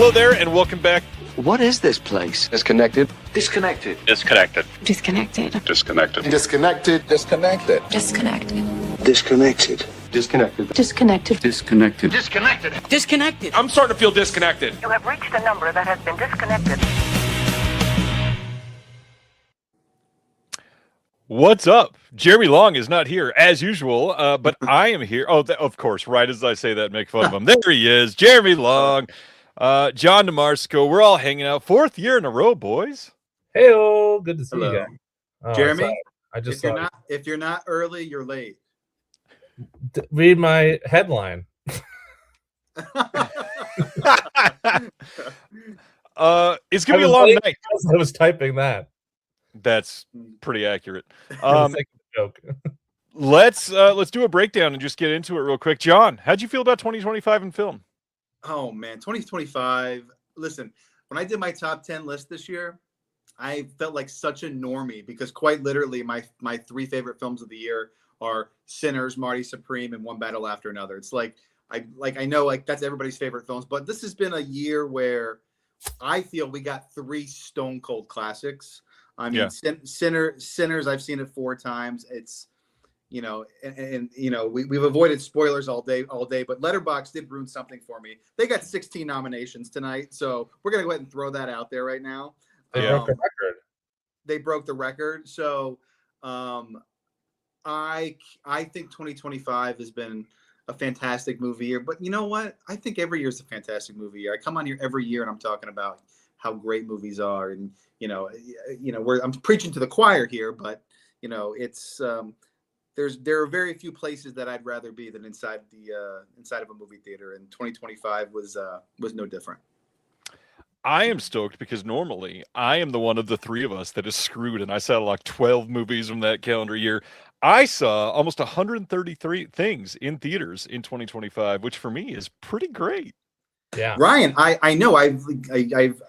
Hello there, and welcome back. What is this place? Disconnected. Disconnected. Disconnected. Disconnected. Disconnected. Disconnected. Disconnected. Disconnected. Disconnected. Disconnected. Disconnected. Disconnected. Disconnected. Disconnected. I'm starting to feel disconnected. You have reached a number that has been disconnected. What's up? Jeremy Long is not here, as usual, but I am here. Oh, of course, right as I say that, make fun of him. There he is, Jeremy Long, John DeMarsico. We're all hanging out. 4th year in a row, boys. Hey-o, good to see Hello. you guys. Oh, Jeremy, sorry. I just if you're not early, you're late. read my headline. It's gonna be a long night. I was typing that. That's pretty accurate. Joke. Let's do a breakdown and just get into it real quick. John, how'd you feel about 2025 in film? Oh man, 2025. Listen, when I did my top 10 list this year, I felt like such a normie because quite literally my 3 favorite films of the year are Sinners, Marty Supreme, and One Battle After Another. It's like I know like that's everybody's favorite films, but this has been a year where I feel we got 3 stone cold classics. I mean, yeah. Sinners, I've seen it 4 times. It's, and we've avoided spoilers all day, but Letterboxd did ruin something for me. They got 16 nominations tonight, so we're going to go ahead and throw that out there right now. They broke the record. They broke the record. So I think 2025 has been a fantastic movie year, but you know what? I think every year is a fantastic movie year. I come on here every year and I'm talking about how great movies are, and I'm preaching to the choir here, but it's there are very few places that I'd rather be than inside of a movie theater, and 2025 was no different. I am stoked because normally I am the one of the 3 of us that is screwed, and I saw like 12 movies from that calendar year. I saw almost 133 things in theaters in 2025, which for me is pretty great. Yeah, Ryan, I know I've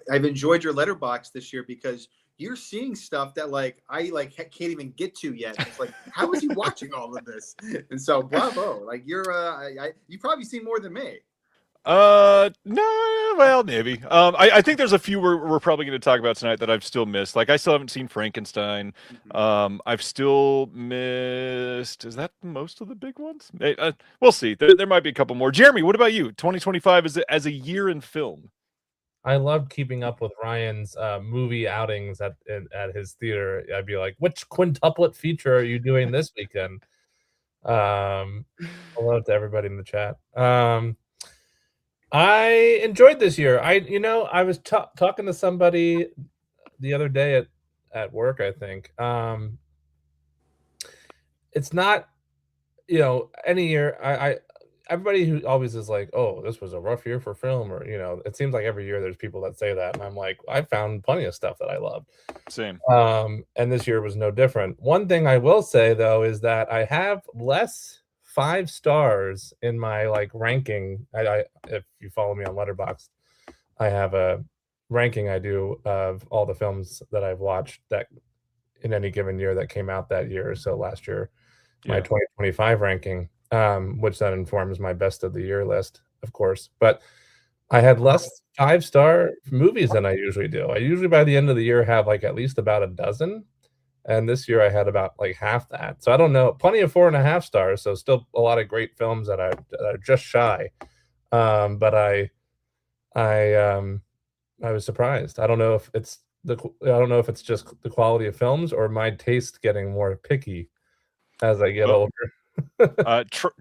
enjoyed your Letterboxd this year because you're seeing stuff that I can't even get to yet. It's like, how is he watching all of this? And so, bravo! Like you probably seen more than me. No, well, maybe. I think there's a few we're probably going to talk about tonight that I've still missed. Like I still haven't seen Frankenstein. I've still missed. Is that most of the big ones? We'll see. There might be a couple more. Jeremy, what about you? 2025 as a year in film. I loved keeping up with Ryan's movie outings at his theater. I'd be like, which quintuplet feature are you doing this weekend? Hello to everybody in the chat. I enjoyed this year. I was talking to somebody the other day at work, I think. It's not, any year. Everybody who always is like, oh, this was a rough year for film, or it seems like every year there's people that say that, and I'm like, I found plenty of stuff that I loved. Same. And this year was no different. One thing I will say though is that I have less 5 stars in my ranking. I if you follow me on Letterboxd, I have a ranking I do of all the films that I've watched that in any given year that came out that year. So last year, my 2025 ranking, which then informs my best of the year list, of course. But I had less 5-star movies than I usually do. I usually by the end of the year have at least about a dozen. And this year I had about half that. So I don't know, plenty of 4.5 stars. So still a lot of great films that are just shy. But I was surprised. I don't know if it's just the quality of films or my taste getting more picky as I get older.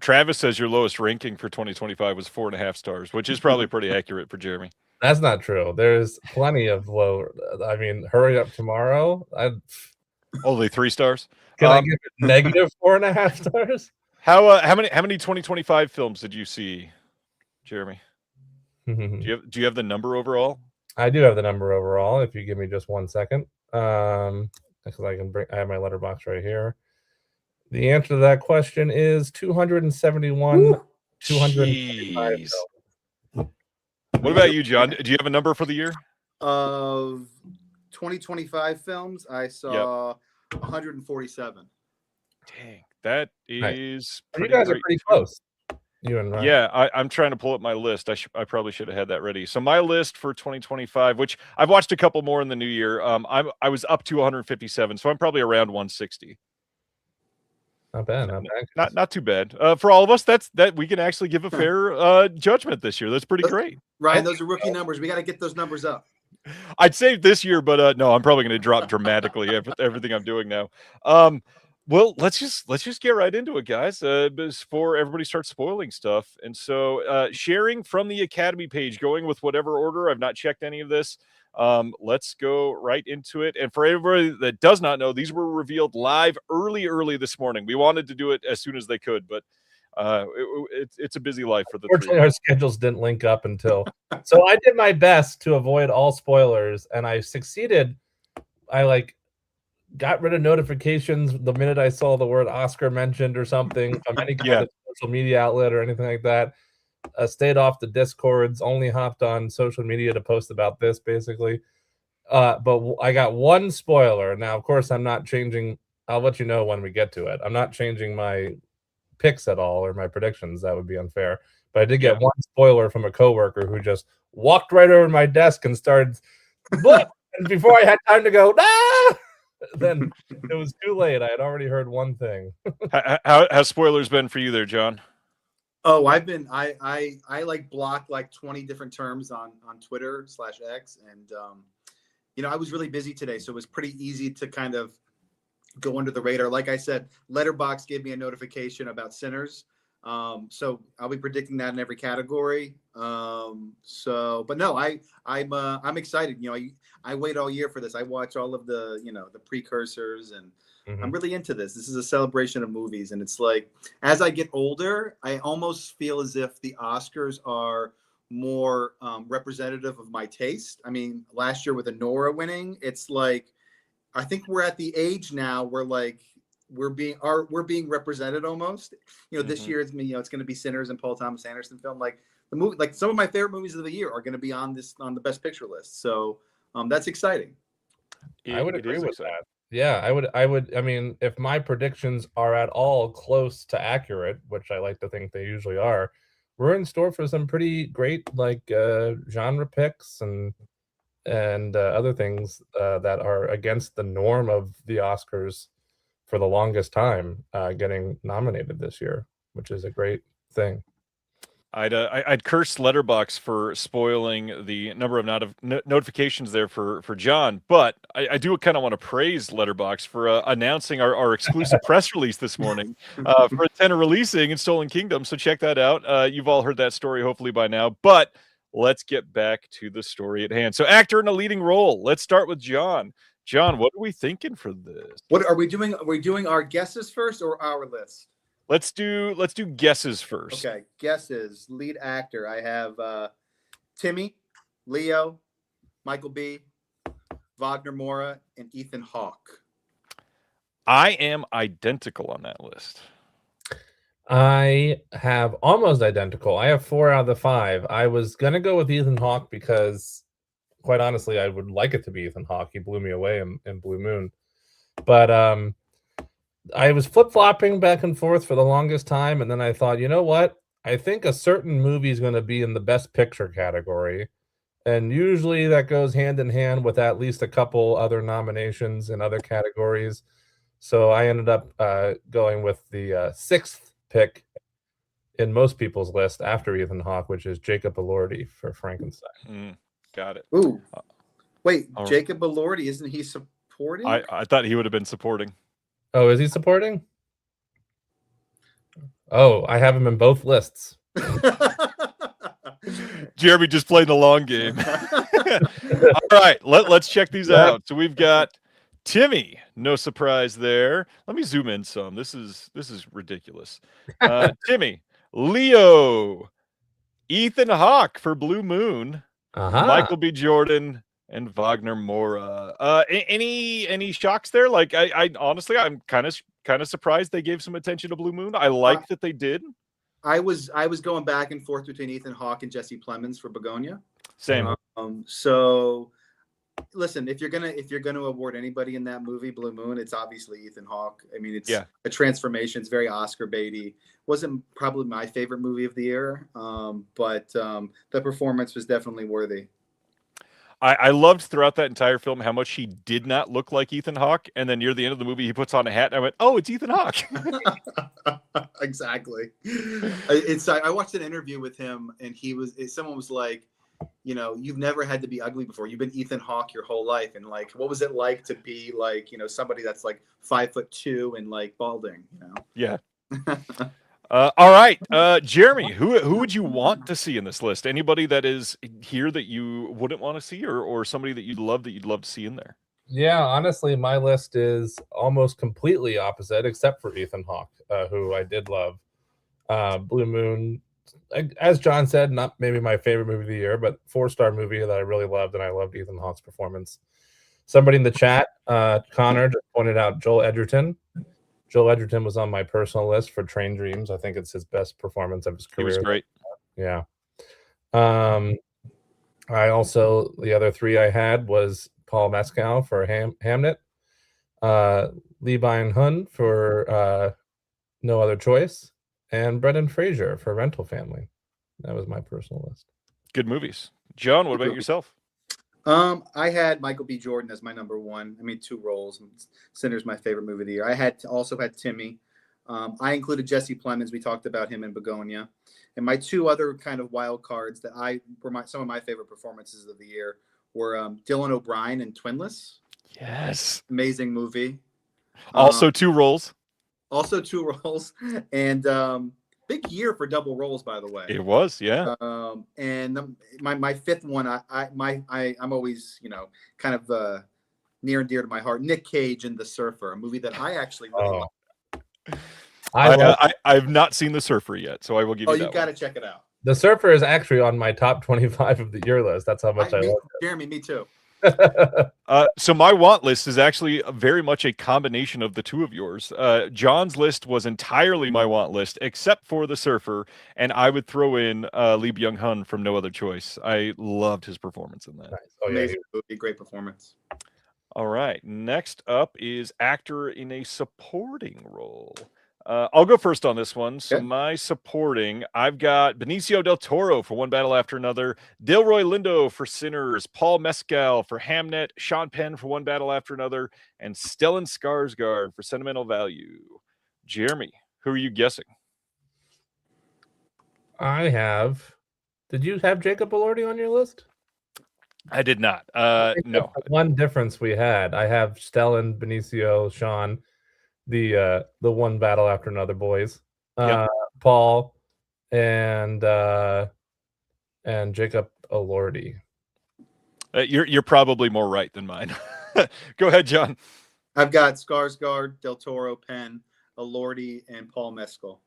Travis says your lowest ranking for 2025 was 4.5 stars, which is probably pretty accurate for Jeremy. That's not true. There's plenty of low. I mean, Hurry Up Tomorrow. Only 3 stars. Can I give it negative 4.5 stars? How many 2025 films did you see, Jeremy? Do you have the number overall? I do have the number overall. If you give me just 1 second, because I have my letterbox right here. The answer to that question is 271. 255. What about you, John? Do you have a number for the year? Of 2025 films, I saw 147. Dang, that is you guys are pretty close. You and Ryan. Yeah, I'm trying to pull up my list. I probably should have had that ready. So my list for 2025, which I've watched a couple more in the new year. I was up to 157, so I'm probably around 160. Not bad. Not too bad. For all of us, that we can actually give a fair judgment this year. That's pretty great. Ryan, those are rookie numbers. We got to get those numbers up. I'd say this year, but no, I'm probably going to drop dramatically everything I'm doing now. Well, let's just get right into it, guys, before everybody starts spoiling stuff. And so, sharing from the Academy page, going with whatever order. I've not checked any of this. Let's go right into it. And for everybody that does not know, these were revealed live early this morning. We wanted to do it as soon as they could, but it's a busy life for the Unfortunately, our schedules didn't link up until. So I did my best to avoid all spoilers, and I succeeded. I got rid of notifications the minute I saw the word Oscar mentioned or something from any kind of social media outlet or anything like that. Stayed off the Discords, only hopped on social media to post about this, basically. But I got one spoiler. Now, of course, I'm not changing. I'll let you know when we get to it. I'm not changing my picks at all or my predictions. That would be unfair. But I did get one spoiler from a coworker who just walked right over my desk and started, and before I had time to go, ah! Then it was too late. I had already heard one thing. How has spoilers been for you there, John? Oh, I like blocked like 20 different terms on Twitter /X. And, I was really busy today, so it was pretty easy to kind of go under the radar. Like I said, Letterboxd gave me a notification about Sinners. So I'll be predicting that in every category. But no, I'm excited. I wait all year for this. I watch all of the, the precursors, and I'm really into this. This is a celebration of movies. And it's like, as I get older, I almost feel as if the Oscars are more representative of my taste. I mean, last year with Nora winning, it's like, I think we're at the age now where like, we're being represented almost. This year it's it's going to be Sinners and Paul Thomas Anderson film. Like the movie, like some of my favorite movies of the year are going to be on the Best Picture list. So that's exciting. I would agree with that. Yeah, I would. I mean, if my predictions are at all close to accurate, which I like to think they usually are, we're in store for some pretty great genre picks and other things that are against the norm of the Oscars for the longest time, getting nominated this year, which is a great thing. I'd curse Letterboxd for spoiling the number of notifications there for John, but I do kind of want to praise Letterboxd for announcing our exclusive press release this morning for a tenor releasing in Stolen Kingdom. So check that out. You've all heard that story hopefully by now, but let's get back to the story at hand. So actor in a leading role. Let's start with John. John, what are we thinking for this? What are we doing? Are we doing our guesses first or our list? Let's do guesses first. Okay, guesses. Lead actor. I have Timmy, Leo, Michael B, Wagner Moura, and Ethan Hawke. I am identical on that list. I have almost identical. I have 4 out of the 5. I was gonna go with Ethan Hawke because, quite honestly, I would like it to be Ethan Hawke. He blew me away in Blue Moon. But I was flip-flopping back and forth for the longest time, and then I thought, you know what? I think a certain movie is going to be in the Best Picture category, and usually that goes hand in hand with at least a couple other nominations in other categories. So I ended up going with the 6th pick in most people's list after Ethan Hawke, which is Jacob Elordi for Frankenstein. Got it. Ooh, wait, Jacob Elordi, isn't he supporting? I thought he would have been supporting. Oh, is he supporting? Oh, I have him in both lists. Jeremy just played the long game. All right, let's check these out. So we've got Timmy, no surprise there. Let me zoom in some. This is ridiculous. Timmy, Leo, Ethan Hawke for Blue Moon, Michael B. Jordan, and Wagner Moura. Any shocks there? Like I honestly, I'm kind of surprised they gave some attention to Blue Moon. I like that they did. I was going back and forth between Ethan Hawke and Jesse Plemons for Begonia. Same. So listen, if you're gonna award anybody in that movie, Blue Moon, it's obviously Ethan Hawke. I mean, it's Yeah. a transformation. It's very Oscar baity. Wasn't probably my favorite movie of the year, but the performance was definitely worthy. I loved throughout that entire film how much he did not look like Ethan Hawke, and then near the end of the movie, he puts on a hat, and I went, "Oh, it's Ethan Hawke." Exactly. I watched an interview with him, and someone was like, you know, you've never had to be ugly before. You've been Ethan Hawke your whole life, and like, what was it like to be like, you know, somebody that's like 5'2" and like balding, you know? Yeah. All right, Jeremy, who would you want to see in this list? Anybody that is here that you wouldn't want to see, or somebody that you'd love to see in there? Yeah, honestly, my list is almost completely opposite, except for Ethan Hawke, who I did love. Blue Moon, as John said, not maybe my favorite movie of the year, but 4-star movie that I really loved, and I loved Ethan Hawke's performance. Somebody in the chat, Connor, just pointed out Joel Edgerton. Joel Edgerton was on my personal list for Train Dreams. I think it's his best performance of his career. He was great. Yeah. I also, the other three I had was Paul Mescal for Hamnet, Lee Byung-hun for No Other Choice, and Brendan Fraser for Rental Family. That was my personal list. Good movies. John, what about yourself? I had Michael B. Jordan as my number one. I mean, 2 roles. Sinner's my favorite movie of the year. I also had Timmy. I included Jesse Plemons. We talked about him in Begonia. And my 2 other kind of wild cards that were some of my favorite performances of the year were Dylan O'Brien in Twinless. Yes. Amazing movie. Also 2 roles. Also 2 roles. And big year for double roles, by the way. It was, yeah. And my 5th one, I'm always, you know, kind of near and dear to my heart. Nick Cage in The Surfer, a movie that I actually really like. I've not seen The Surfer yet, so I will give you that. Oh, you got to check it out. The Surfer is actually on my top 25 of the year list. That's how much I love it. Jeremy, me too. So my want list is actually very much a combination of the 2 of yours. John's list was entirely my want list, except for The Surfer, and I would throw in Lee Byung-hun from No Other Choice. I loved his performance in that. Nice. Oh, yeah, Amazing movie, great performance. All right, next up is actor in a supporting role. I'll go first on this one. So my supporting, I've got Benicio del Toro for One Battle After Another, Delroy Lindo for Sinners, Paul Mescal for Hamnet, Sean Penn for One Battle After Another, and Stellan Skarsgård for Sentimental Value. Jeremy, who are you guessing? Did you have Jacob Elordi on your list? I did not. No. One difference we had. I have Stellan, Benicio, Sean, the One Battle After Another boys, Paul, and Jacob Elordi. You're probably more right than mine. Go ahead, John. I've got Skarsgård, Del Toro, Penn, Elordi, and Paul Mescal.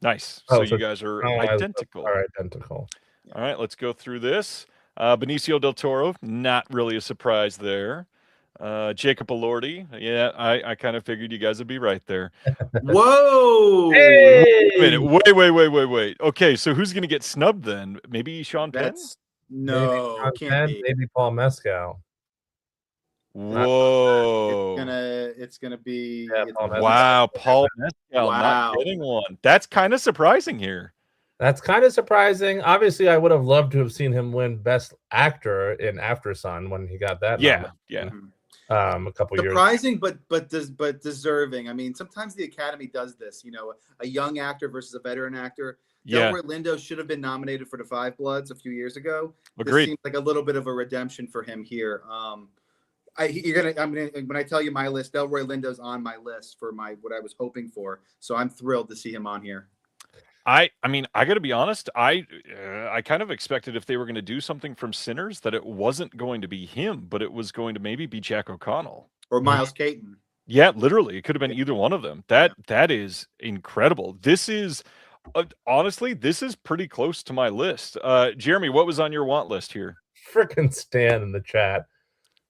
Nice. So you guys are identical. Are identical. All right, let's go through this. Benicio del Toro, not really a surprise there. Jacob Elordi, yeah, I kind of figured you guys would be right there. Whoa! Hey! Wait a minute, wait. Okay, so who's going to get snubbed then? Maybe Sean Penn? No, maybe Paul Mescal. Whoa! It's gonna be. Wow, Paul Mescal not getting one. That's kind of surprising here. That's kind of surprising. Obviously, I would have loved to have seen him win Best Actor in After Sun when he got that. Yeah. A couple years. Surprising, but deserving. I mean, sometimes the Academy does this. You know, a young actor versus a veteran actor. Yeah. Delroy Lindo should have been nominated for the Five Bloods a few years ago. Agreed. This seems like a little bit of a redemption for him here. When I tell you my list, Delroy Lindo's on my list for what I was hoping for. So I'm thrilled to see him on here. I mean, I got to be honest. I kind of expected if they were going to do something from Sinners that it wasn't going to be him, but it was going to maybe be Jack O'Connell or Miles Caton. Yeah, literally, it could have been either one of them. That is incredible. This is honestly, this is pretty close to my list. Jeremy, what was on your want list here? Frickin' Stan in the chat.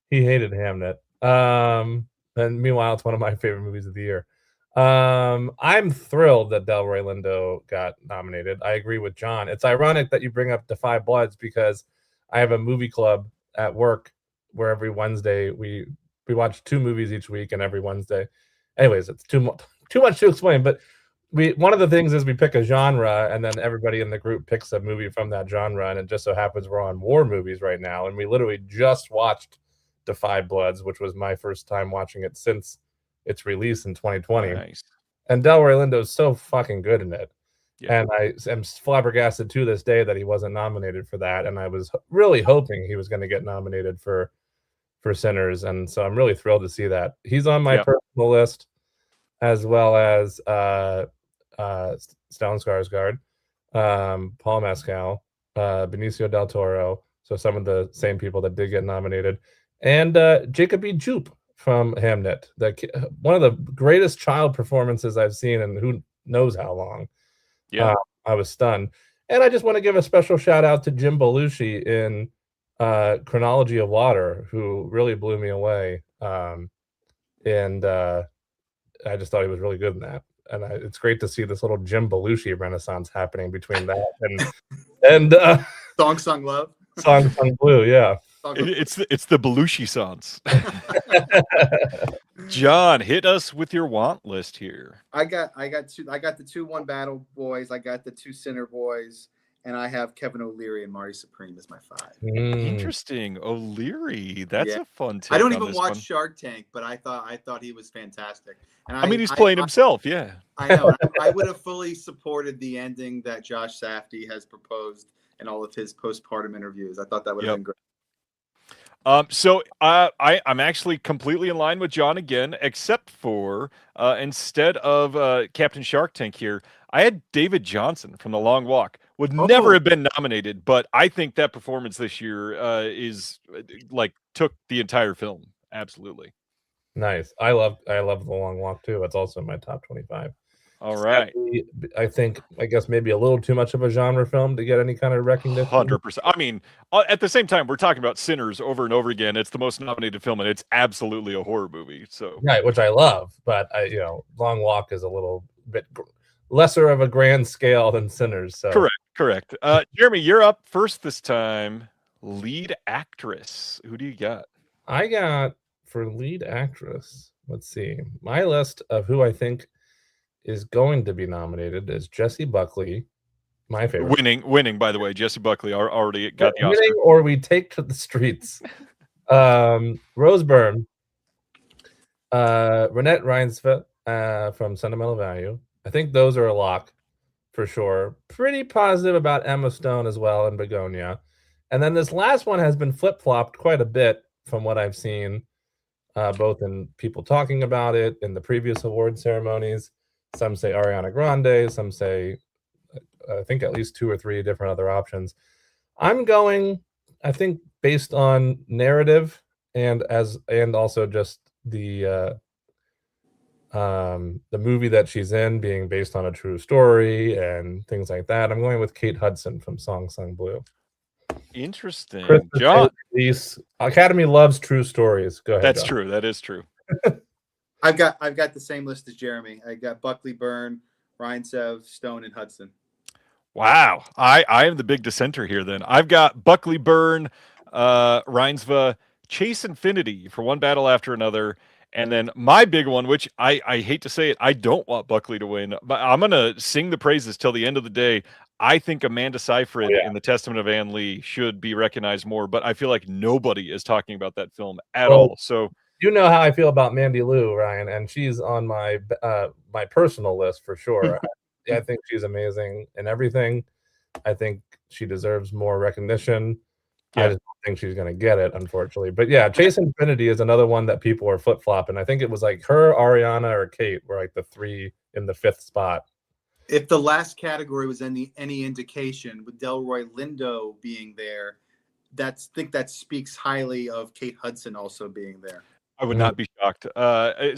He hated Hamnet. And meanwhile, it's one of my favorite movies of the year. I'm thrilled that Delroy Lindo got nominated. I agree with John. It's ironic that you bring up The Five Bloods because I have a movie club at work where every Wednesday we watch 2 movies each week, and every Wednesday. Anyways, it's too much to explain, but one of the things is we pick a genre, and then everybody in the group picks a movie from that genre, and it just so happens we're on war movies right now, and we literally just watched Da 5 Bloods, which was my first time watching it since its release in 2020. Nice. And Delroy Lindo is so fucking good in it. Yeah. And I am flabbergasted to this day that he wasn't nominated for that. And I was really hoping he was going to get nominated for Sinners. And so I'm really thrilled to see that. He's on my personal list, as well as Stellan Skarsgård, Paul Mescal, Benicio del Toro. So some of the same people that did get nominated. And Jacob E. Jupe from Hamnet. One of the greatest child performances I've seen in who knows how long. Yeah. I was stunned. And I just want to give a special shout out to Jim Belushi in Chronology of Water, who really blew me away. And I just thought he was really good in that. And it's great to see this little Jim Belushi renaissance happening between that and Song Sung Love. Song Sung Blue, yeah. It's the Belushi songs. John, hit us with your want list here. I got the 2-1 Battle Boys. I got the 2 Sinner Boys, and I have Kevin O'Leary and Marty Supreme as my 5. Interesting. O'Leary. That's a fun take. I don't even watch one. Shark Tank, but I thought he was fantastic. And I mean, he's playing himself. Yeah. I know. I would have fully supported the ending that Josh Safdie has proposed in all of his postpartum interviews. I thought that would have been great. So I'm actually completely in line with John again, except for instead of Captain Shark Tank here, I had David Johnson from The Long Walk. Would never have been nominated, but I think that performance this year is took the entire film. Absolutely. Nice. I love The Long Walk too. It's also in my top 25. All right. I guess maybe a little too much of a genre film to get any kind of recognition. 100%. I mean, at the same time, we're talking about Sinners over and over again. It's the most nominated film, and it's absolutely a horror movie. So right, which I love, but Long Walk is a little bit lesser of a grand scale than Sinners. So correct. Jeremy, you're up first this time. Lead actress. Who do you got? I got for lead actress. Let's see. My list of who I think is going to be nominated is Jessie Buckley, my favorite. Winning, by the way. Jessie Buckley already got the Oscar. Winning, or We Take to the Streets. Rose Byrne, Renette Reinsve from Sentimental Value. I think those are a lock for sure. Pretty positive about Emma Stone as well in Begonia. And then this last one has been flip-flopped quite a bit from what I've seen, both in people talking about it in the previous award ceremonies. Some say Ariana Grande, some say, I think at least 2 or 3 different other options. I'm going, I think, based on narrative and also just the movie that she's in being based on a true story and things like that. I'm going with Kate Hudson from Song Sung Blue. Interesting. Christmas John. Academy loves true stories. Go ahead. That's John. true. That is true. I've got the same list as Jeremy. I got Buckley, Byrne, Reinsve, Stone, and Hudson. Wow. I am the big dissenter here then. I've got Buckley, Byrne, Reinsve, Chase Infinity for One Battle After Another. And then my big one, which I hate to say it, I don't want Buckley to win, but I'm going to sing the praises till the end of the day. I think Amanda Seyfried in The Testament of Anne Lee should be recognized more, but I feel like nobody is talking about that film at all. So you know how I feel about Mandy Lou, Ryan, and she's on my my personal list for sure. I think she's amazing in everything. I think she deserves more recognition. Yeah. I just don't think she's going to get it, unfortunately. But yeah, Chase Infinity is another one that people are flip-flopping. I think it was like her, Ariana, or Kate were like the 3 in the 5th spot. If the last category was any indication, with Delroy Lindo being there, I think that speaks highly of Kate Hudson also being there. I would not be shocked.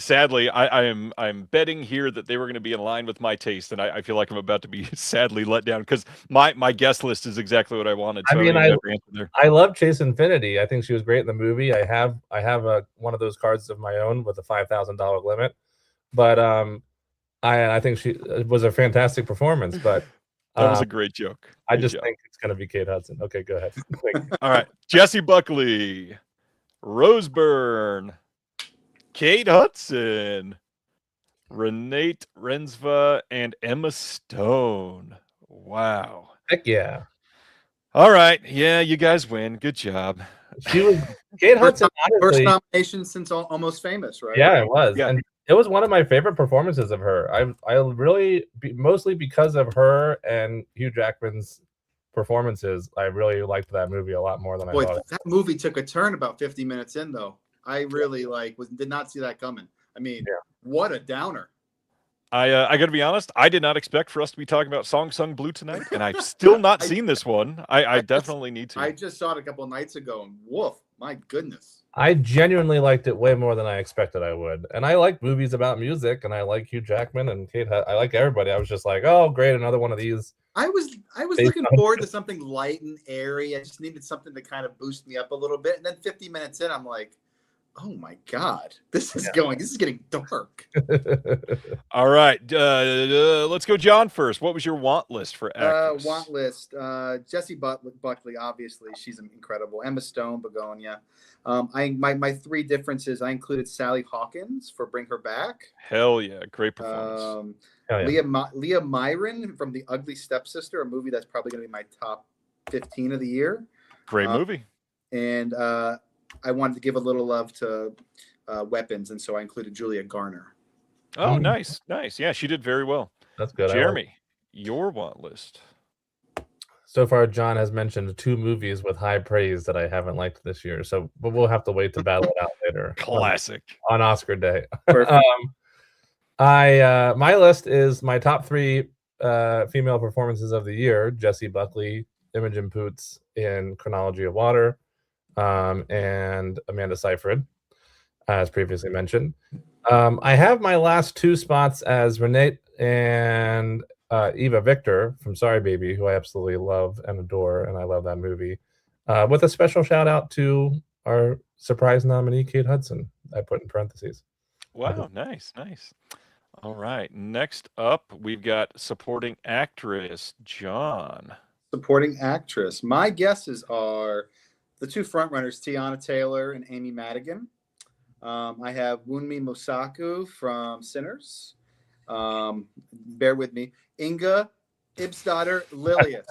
Sadly, I'm betting here that they were going to be in line with my taste, and I feel like I'm about to be sadly let down because my guest list is exactly what I wanted. So I love Chase Infinity. I think she was great in the movie. I have one of those cards of my own with a $5,000 limit, but I think it was a fantastic performance. But that was a great joke. I just think it's going to be Kate Hudson. Okay, go ahead. All right, Jessie Buckley. Rose Byrne, Kate Hudson, Renate Rensva, and Emma Stone. Wow. Heck yeah. All right. Yeah, you guys win. Good job. She was Kate Hudson. First Honestly, nomination since Almost Famous, right? yeah, it was, Yeah. and it was one of my favorite performances of her. I really mostly because of her and Hugh Jackman's performances. I really liked that movie a lot more than I Boy, thought. that movie took a turn about 50 minutes in, though. I really did not see that coming. I mean, what a downer. I got to be honest. I did not expect for us to be talking about Song Sung Blue tonight, and I've still not seen this one. I definitely need to. I just saw it a couple of nights ago, and woof, my goodness. I genuinely liked it way more than I expected I would, and I like movies about music, and I like Hugh Jackman and Kate. I like everybody. I was just like, oh, great, another one of these. I was looking forward to something light and airy. I just needed something to kind of boost me up a little bit, and then 50 minutes in, I'm like, oh my god, this is getting dark. All right, let's go, John, first. What was your want list for actress? Want list: Jessie Buckley, obviously, she's incredible. Emma Stone, Begonia. My three differences: I included Sally Hawkins for Bring Her Back. Hell yeah, great performance. Leah Myron from The Ugly Stepsister, a movie that's probably going to be my top 15 of the year. Great movie. And I wanted to give a little love to Weapons, and so I included Julia Garner. Oh, nice. Yeah, she did very well. That's good. Jeremy, your want list. So far, John has mentioned 2 movies with high praise that I haven't liked this year. But we'll have to wait to battle it out later. Classic. On Oscar day. Perfect. My list is my top 3 female performances of the year: Jessie Buckley, Imogen Poots in Chronology of Water, and Amanda Seyfried, as previously mentioned. I have my last 2 spots as Renee and Eva Victor from Sorry Baby, who I absolutely love and adore, and I love that movie. With a special shout out to our surprise nominee, Kate Hudson, I put in parentheses. Wow, nice. All right, next up, we've got supporting actress, John. Supporting actress. My guesses are the 2 frontrunners, Tiana Taylor and Amy Madigan. I have Wunmi Mosaku from Sinners. Bear with me. Inga Ibsdottir Lilius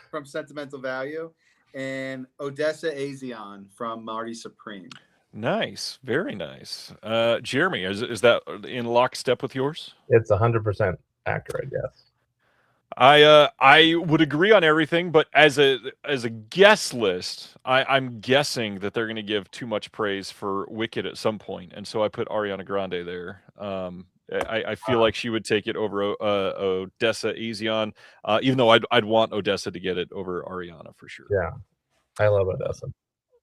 from Sentimental Value. And Odessa Azion from Marty Supreme. Nice, very nice. Jeremy, is that in lockstep with yours? It's 100% accurate, yes. I would agree on everything, but as a guess list, I'm guessing that they're going to give too much praise for Wicked at some point, and so I put Ariana Grande there. I feel like she would take it over Odessa Azion, even though I'd want Odessa to get it over Ariana for sure. Yeah, I love Odessa.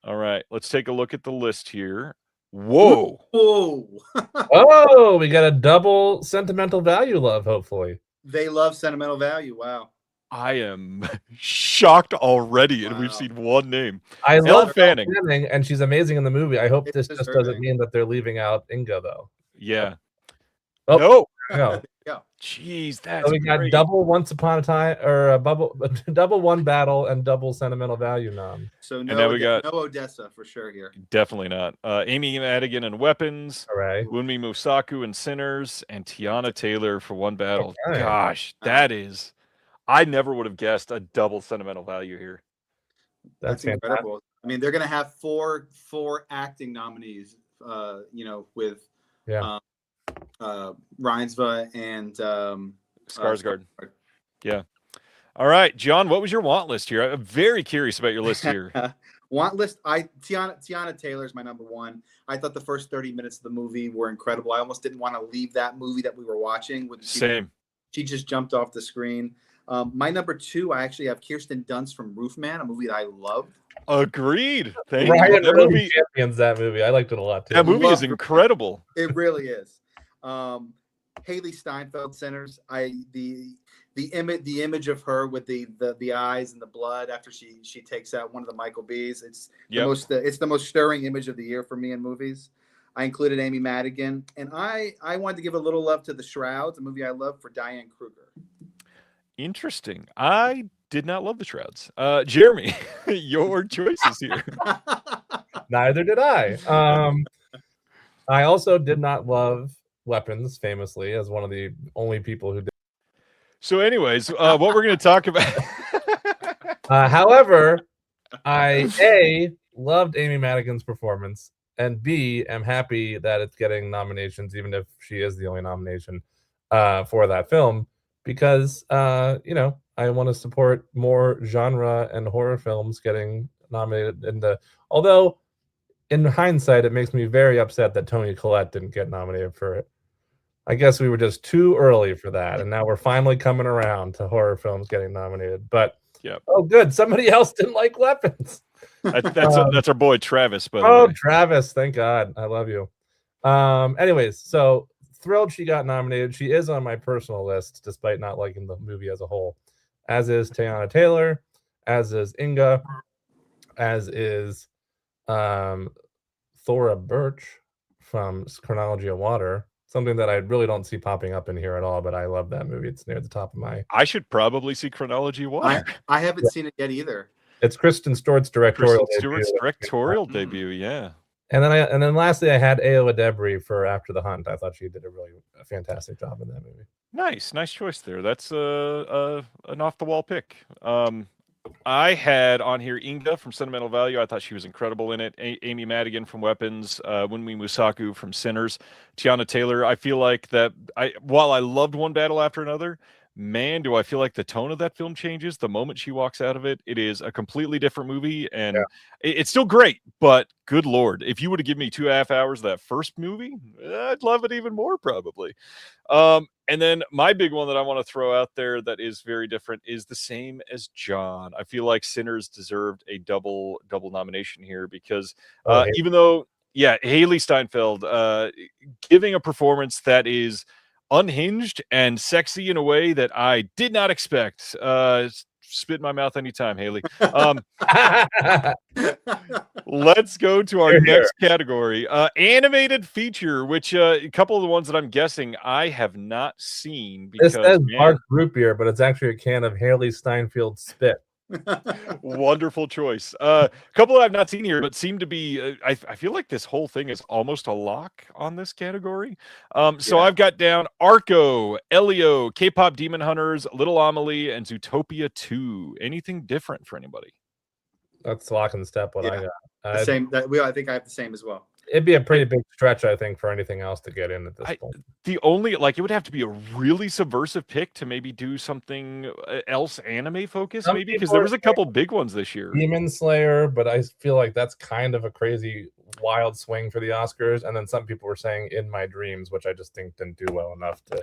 All right, let's take a look at the list here. Whoa! Oh, we got a double Sentimental Value love, hopefully. They love Sentimental Value. Wow. I am shocked already, and we've seen one name. I love Fanning, and she's amazing in the movie. I hope this just doesn't mean that they're leaving out Inga, though. Yeah. No. Yeah. Jeez, that's so we got great. double Once Upon a Time, or double One Battle and double Sentimental Value nom. So now we got no Odessa for sure here. Definitely not. Amy Madigan in Weapons. All right. Wunmi Mosaku in Sinners, and Tiana Taylor for One Battle. Okay. Gosh, that is. I never would have guessed a double Sentimental Value here. That's incredible. I mean, they're going to have four acting nominees. With Reinsva and Skarsgård. Yeah. All right, John, what was your want list here? I'm very curious about your list here. Want list, Tiana Taylor is my number 1. I thought the first 30 minutes of the movie were incredible. I almost didn't want to leave that movie that we were watching. Same. She just jumped off the screen. My number 2, I actually have Kirsten Dunst from Roofman, a movie that I loved. Agreed. Thank Ryan you. That movie champions that movie. I liked it a lot too. That movie is incredible. It really is. Haley Steinfeld Sinners. The image of her with the eyes and the blood after she takes out one of the Michael B's. It's the most stirring image of the year for me in movies. I included Amy Madigan, and I wanted to give a little love to The Shrouds, a movie I love, for Diane Kruger. Interesting. I did not love The Shrouds. Jeremy, your choices here. Neither did I. I also did not love Weapons, famously, as one of the only people who did. So, anyways, what we're going to talk about. However, I loved Amy Madigan's performance, and B, am happy that it's getting nominations, even if she is the only nomination for that film, because I want to support more genre and horror films getting nominated. Although, in hindsight, it makes me very upset that Toni Collette didn't get nominated for it. I guess we were just too early for that, and now we're finally coming around to horror films getting nominated. But oh, good, somebody else didn't like Weapons. That's our boy Travis, by the way. Travis, thank God, I love you. Anyways, so thrilled she got nominated. She is on my personal list, despite not liking the movie as a whole. As is Teyana Taylor, as is Inga, as is Thora Birch from Chronology of Water. Something that I really don't see popping up in here at all, but I love that movie. It's near the top of my. I should probably see Chronology of Water. I haven't seen it yet either. It's Kristen Stewart's directorial debut. Yeah. And then lastly, I had Aowa Debris for After the Hunt. I thought she did a fantastic job in that movie. Nice choice there. That's an off the wall pick. I had on here Inga from Sentimental Value. I thought she was incredible in it. Amy Madigan from Weapons. Wunmi Musaku from Sinners. Teyana Taylor. I feel like that. While I loved One Battle After Another, man, do I feel like the tone of that film changes the moment she walks out of it. It is a completely different movie, and it's still great. But good Lord, if you were to give me 2.5 hours of that first movie, I'd love it even more probably. And then my big one that I want to throw out there that is very different is the same as John. I feel like Sinners deserved a double nomination here because even though, Haley Steinfeld giving a performance that is unhinged and sexy in a way that I did not expect. Spit in my mouth anytime, Haley. Let's go to our next category. Animated feature, which a couple of the ones that I'm guessing I have not seen. Because, this says Mark Root Beer, but it's actually a can of Haley Steinfeld spit. Wonderful choice. A couple that I've not seen here, but seem to be. I feel like this whole thing is almost a lock on this category. So I've got down Arco, Elio, K-pop Demon Hunters, Little Amelie, and Zootopia 2. Anything different for anybody? That's lock and step. What I got. The same. I think I have the same as well. It'd be a pretty big stretch, I think, for anything else to get in at this point. The only, it would have to be a really subversive pick to maybe do something else anime focused, maybe, because there was a couple big ones this year. Demon Slayer, but I feel like that's kind of a crazy, wild swing for the Oscars. And then some people were saying In My Dreams, which I just think didn't do well enough to.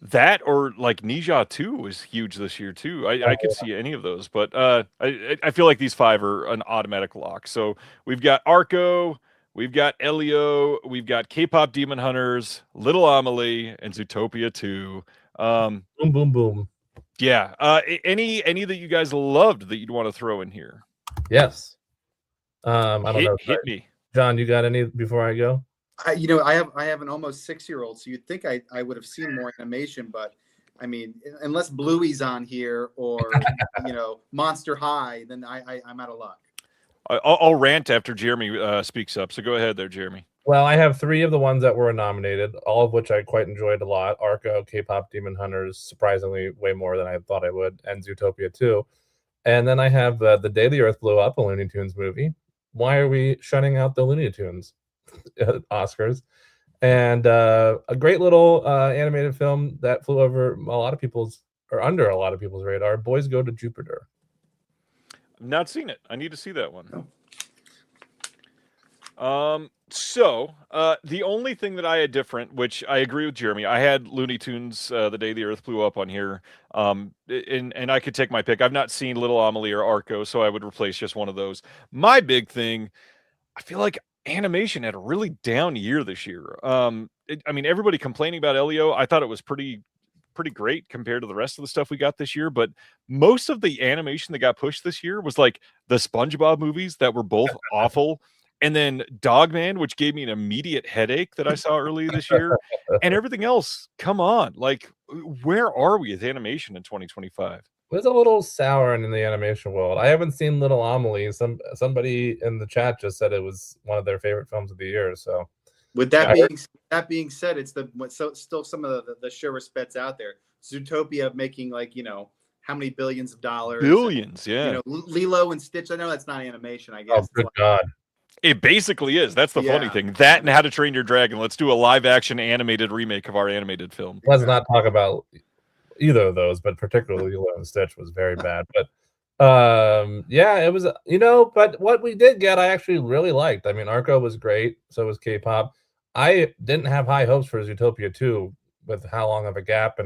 That or like Ninja 2 was huge this year too. I could see any of those, but I feel like these 5 are an automatic lock. So we've got Arco, we've got Elio, we've got K-pop Demon Hunters, Little Amelie, and Zootopia 2. Boom, boom, boom. Yeah. Any that you guys loved that you'd want to throw in here? Yes. I don't know. Hit me, John. You got any before I go? I have an almost 6-year-old, so you'd think I would have seen more animation, but I mean, unless Bluey's on here or Monster High, then I'm out of luck. I'll rant after Jeremy speaks up. So go ahead there, Jeremy. Well, I have 3 of the ones that were nominated, all of which I quite enjoyed a lot. Arco, K-pop Demon Hunters, surprisingly way more than I thought I would, and Zootopia 2. And then I have The Day the Earth Blew Up, a Looney Tunes movie. Why are we shutting out the Looney Tunes Oscars? And a great little animated film that flew over under a lot of people's radar, Boys Go to Jupiter. I've not seen it. I need to see that one. So the only thing that I had different, which I agree with Jeremy, I had Looney Tunes, The Day the Earth Blew Up on here. And I could take my pick. I've not seen Little Amelie or Arco, so I would replace just one of those. My big thing, I feel like animation had a really down year this year. Everybody complaining about Elio, I thought it was pretty great compared to the rest of the stuff we got this year, but most of the animation that got pushed this year was like the SpongeBob movies that were both awful, and then Dogman, which gave me an immediate headache that I saw earlier this year, and everything else. Come on, like, where are we with animation in 2025? was a little sour in the animation world. I haven't seen Little Amelie. Somebody in the chat just said it was one of their favorite films of the year. So, With that being said, it's still some of the surest bets out there. Zootopia making how many billions of dollars? Billions, yeah. Lilo and Stitch. I know that's not animation. I oh, guess. good God. It basically is. That's the funny Yeah. thing. That and How to Train Your Dragon. Let's do a live action animated remake of our animated film. Let's not talk about either of those, but particularly Lilo and Stitch was very bad. But yeah, it was, but what we did get, I actually really liked. I mean, Arco was great. So was K-pop. I didn't have high hopes for Zootopia 2 with how long of a gap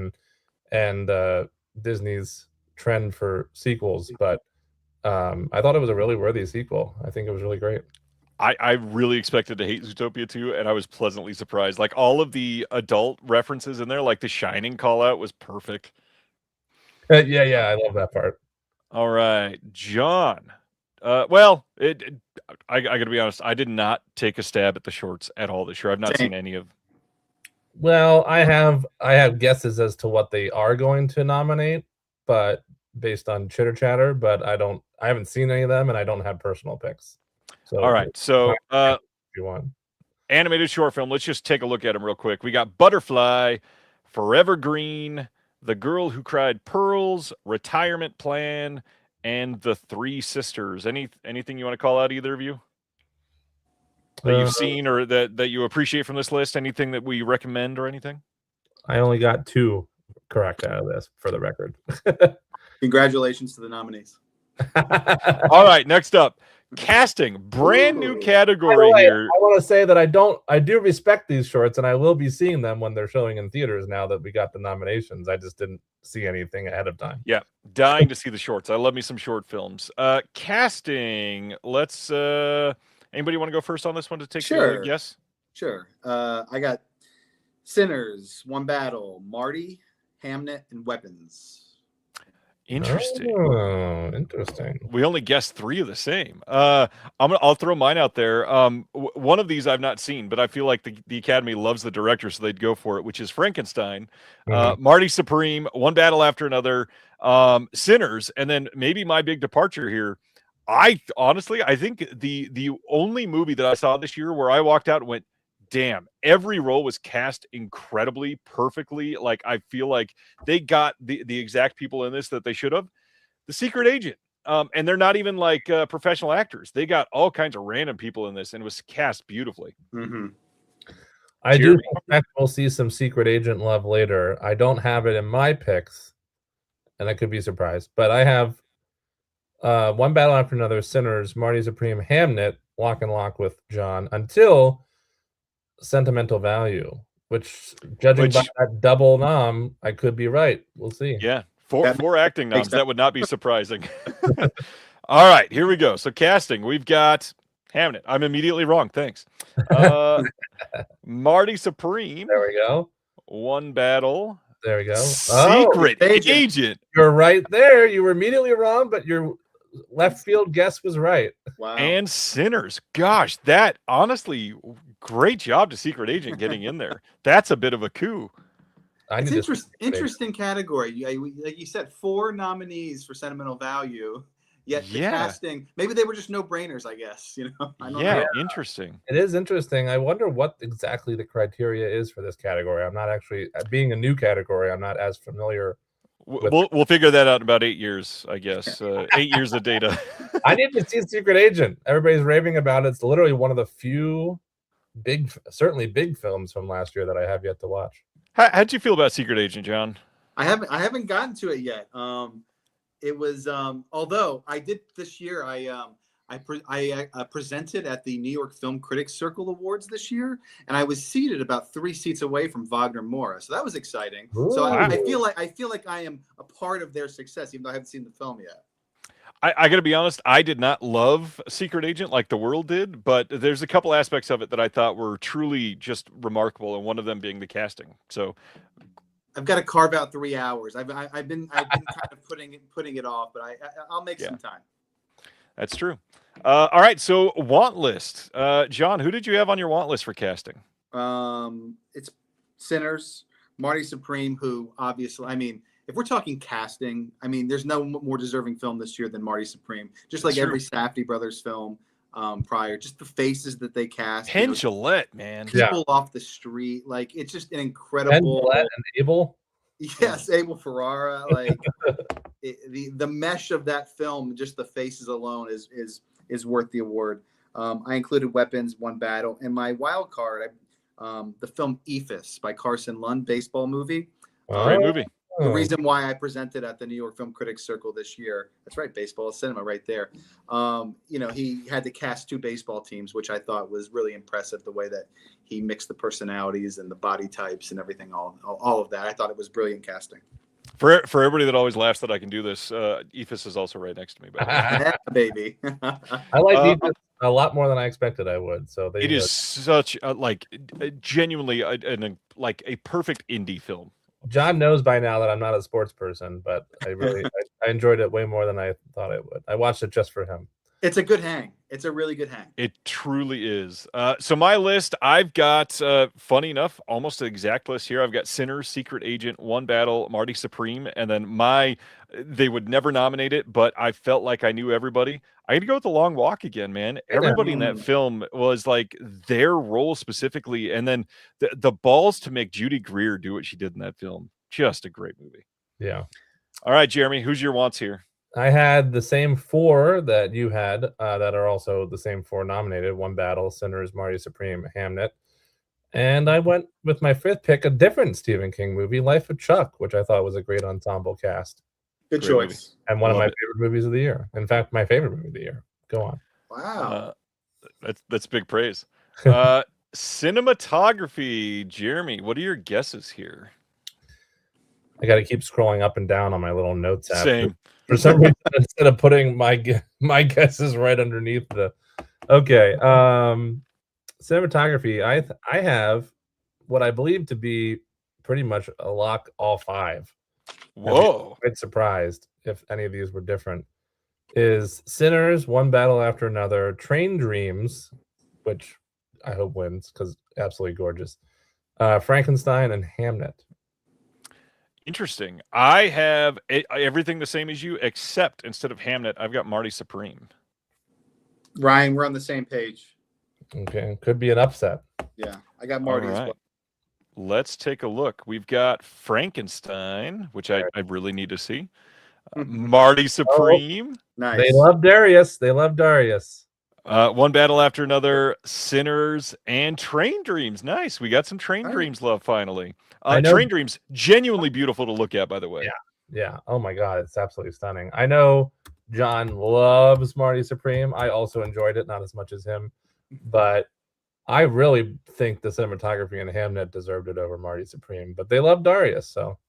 and Disney's trend for sequels, but I thought it was a really worthy sequel. I think it was really great. I really expected to hate Zootopia 2, and I was pleasantly surprised. Like, all of the adult references in there, like the Shining call out, was perfect. Yeah, I love that part. All right, John. Well, I got to be honest. I did not take a stab at the shorts at all this year. I've not seen any of. Well, I have guesses as to what they are going to nominate, but based on chitter chatter. But I haven't seen any of them, and I don't have personal picks. So, all right, so if you want animated short film. Let's just take a look at them real quick. We got Butterfly, Forever Green, The Girl Who Cried Pearls, Retirement Plan, and The Three Sisters. Anything you want to call out, either of you, that you've seen or that you appreciate from this list? Anything that we recommend or anything? I only got 2 correct out of this, for the record. Congratulations to the nominees. All right, next up, casting, brand new category here. I want to say that I do respect these shorts, and I will be seeing them when they're showing in theaters now that we got the nominations. I just didn't see anything ahead of time. Yeah, dying to see the shorts. I love me some short films. Casting, let's anybody want to go first on this one to take a guess? Sure. I got Sinners, One Battle, Marty, Hamnet, and Weapons. Interesting. Oh, interesting. We only guessed 3 of the same. I'll throw mine out there. One of these I've not seen, but I feel like the Academy loves the director, so they'd go for it, which is Frankenstein, Marty Supreme, One Battle After Another, Sinners, and then maybe my big departure here. I think the only movie that I saw this year where I walked out and went, damn, every role was cast incredibly perfectly. Like, I feel like they got the exact people in this that they should have. The Secret Agent. And they're not even like professional actors. They got all kinds of random people in this, and it was cast beautifully. Mm-hmm. I do expect we'll see some Secret Agent love later. I don't have it in my picks, and I could be surprised. But I have One Battle After Another, Sinners, Marty Supreme, Hamnet, Lock and Lock with John, until Sentimental Value, which judging by that double nom, I could be right. We'll see. Yeah, four acting noms. That would not be surprising. All right, here we go. So casting, we've got Hamnet. I'm immediately wrong. Thanks. Marty Supreme. There we go. One Battle. There we go. Secret Agent. You're right there. You were immediately wrong, but your left field guess was right. Wow. And Sinners. Gosh, that honestly, great job to Secret Agent getting in there. That's a bit of a coup. It's interesting category. Like you said, 4 nominees for Sentimental Value. Yet the casting, maybe they were just no-brainers, I guess. I don't know. Interesting. It is interesting. I wonder what exactly the criteria is for this category. I'm not actually, being a new category, I'm not as familiar. We'll figure that out in about 8 years, I guess. 8 years of data. I need to see Secret Agent. Everybody's raving about it. It's literally one of the few certainly big films from last year that I have yet to watch. How'd you feel about Secret Agent, John? I haven't gotten to it yet. It was although I did this year. I presented at the New York Film Critics Circle Awards this year, and I was seated about 3 seats away from Wagner Moura, so that was exciting. Ooh. So I feel like I am a part of their success, even though I haven't seen the film yet. I got to be honest, I did not love Secret Agent like the world did, but there's a couple aspects of it that I thought were truly just remarkable, and one of them being the casting. So I've got to carve out 3 hours. I've been kind of putting it off, but I'll make some time. That's true. All right, so want list. John, who did you have on your want list for casting? It's Sinners, Marty Supreme, who obviously, if we're talking casting, I mean, there's no more deserving film this year than Marty Supreme. Just like That's every Safdie brothers film prior, just the faces that they cast. Penn Jillette, man. People off the street, like it's just an And incredible. Gillette and Abel. Yes, Abel Ferrara, like the mesh of that film, just the faces alone is worth the award. I included Weapons, One Battle, and my wild card, the film Ephus by Carson Lund, baseball movie. Great movie. The reason why I presented at the New York Film Critics Circle this year, that's right, baseball cinema right there. He had to cast 2 baseball teams, which I thought was really impressive, the way that he mixed the personalities and the body types and everything, all of that. I thought it was brilliant casting. For everybody that always laughs that I can do this, Ephus is also right next to me. Yeah, baby. I like Ephus a lot more than I expected I would. So it is such genuinely a perfect indie film. John knows by now that I'm not a sports person, but I really I enjoyed it way more than I thought I would. I watched it just for him. It's a good hang. It's a really good hang. It truly is. So my list, I've got, funny enough, almost the exact list here. I've got Sinners, Secret Agent, One Battle, Marty Supreme, and then they would never nominate it, but I felt like I knew everybody. I had to go with The Long Walk again, man. Everybody in that film was like their role specifically, and then the balls to make Judy Greer do what she did in that film. Just a great movie. Yeah. All right, Jeremy, who's your wants here? I had the same 4 that you had that are also the same 4 nominated: One Battle, Sinners, Marty Supreme, Hamnet. And I went with my 5th pick, a different Stephen King movie, Life of Chuck, which I thought was a great ensemble cast. Good choice. Movie. And one of my favorite movies of the year. In fact, my favorite movie of the year. Go on. Wow. That's big praise. Cinematography, Jeremy, what are your guesses here? I got to keep scrolling up and down on my little notes app. Same. For some reason, instead of putting my guesses right underneath the. Okay. Cinematography. I have what I believe to be pretty much a lock, all 5. Whoa. I'd be quite surprised if any of these were different. Is Sinners, One Battle After Another, Train Dreams, which I hope wins because absolutely gorgeous, Frankenstein, and Hamnet. Interesting. I have everything the same as you, except instead of Hamnet, I've got Marty Supreme. Ryan, we're on the same page. Okay, could be an upset. Yeah, I got Marty as well. Let's take a look. We've got Frankenstein, which I really need to see. Marty Supreme. Nice. They love Darius. One Battle After Another, Sinners, and Train Dreams. Nice. We got some Train Dreams love finally. Train Dreams, genuinely beautiful to look at, by the way. Yeah. Oh my God, it's absolutely stunning. I know John loves Marty Supreme. I also enjoyed it, not as much as him, but I really think the cinematography in Hamnet deserved it over Marty Supreme. But they love Darius, so.